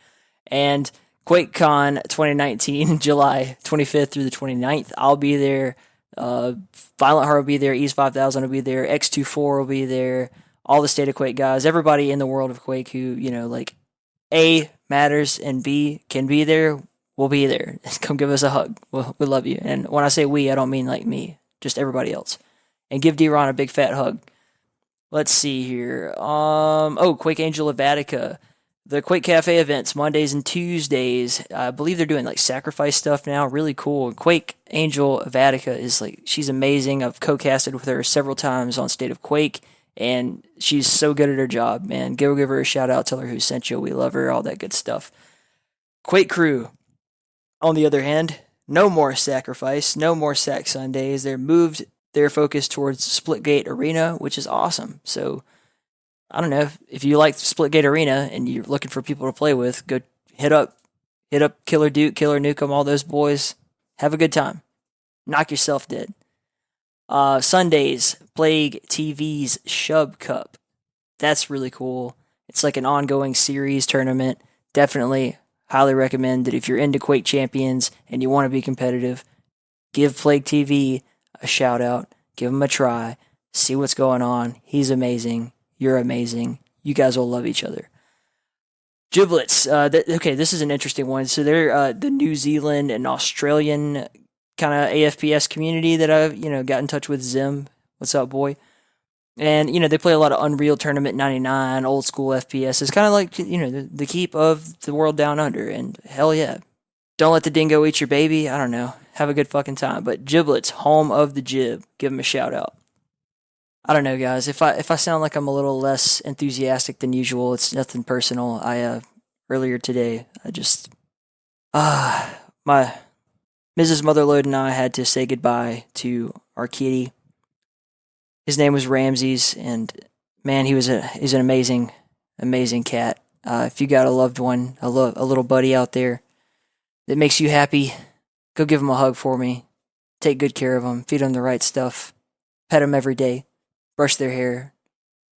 And QuakeCon 2019, July 25th through the 29th. I'll be there. Violent Heart will be there. Ease 5000 will be there. X24 will be there. All the State of Quake guys. Everybody in the world of Quake who, like, A, matters, and B, can be there, will be there. Come give us a hug. We love you. And when I say we, I don't mean like me. Just everybody else. And give D-Ron a big fat hug. Let's see here. Quake Angel of Attica. The Quake Cafe events, Mondays and Tuesdays. I believe they're doing like sacrifice stuff now. Really cool. Quake Angel of Attica is like, she's amazing. I've co-casted with her several times on State of Quake, and she's so good at her job, man. Go give her a shout out. Tell her who sent you. We love her. All that good stuff. Quake Crew, on the other hand, no more sacrifice. No more sack Sundays. They're moved their focus towards Splitgate Arena, which is awesome. So, I don't know, if you like Splitgate Arena and you're looking for people to play with, go hit up Killer Duke, Killer Nukem, all those boys. Have a good time. Knock yourself dead. Sundays, Plague TV's Shub Cup. That's really cool. It's like an ongoing series tournament. Definitely highly recommend that if you're into Quake Champions and you want to be competitive, give Plague TV a shout out. Give him a try. See what's going on. He's amazing. You're amazing. You guys will love each other. Giblets. Okay, this is an interesting one. So they're the New Zealand and Australian kind of AFPS community that I've got in touch with. Zim, what's up, boy? And they play a lot of Unreal Tournament 99, old school FPS. It's kind of like the keep of the world down under. And hell yeah, don't let the dingo eat your baby. I don't know. Have a good fucking time. But Giblets, home of the Jib. Give them a shout out. I don't know, guys. If I sound like I'm a little less enthusiastic than usual, it's nothing personal. Earlier today, my Mrs. Motherload and I had to say goodbye to our kitty. His name was Ramses, and man, he's an amazing cat. If you got a loved one, a little buddy out there that makes you happy, go give them a hug for me. Take good care of them. Feed them the right stuff. Pet them every day. Brush their hair.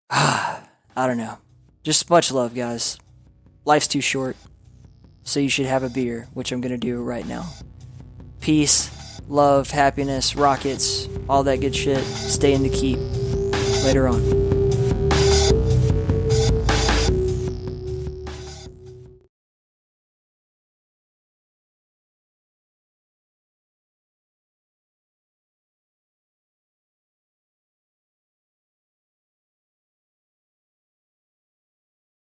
I don't know. Just much love, guys. Life's too short, so you should have a beer, which I'm going to do right now. Peace, love, happiness, rockets, all that good shit. Stay in the keep. Later on.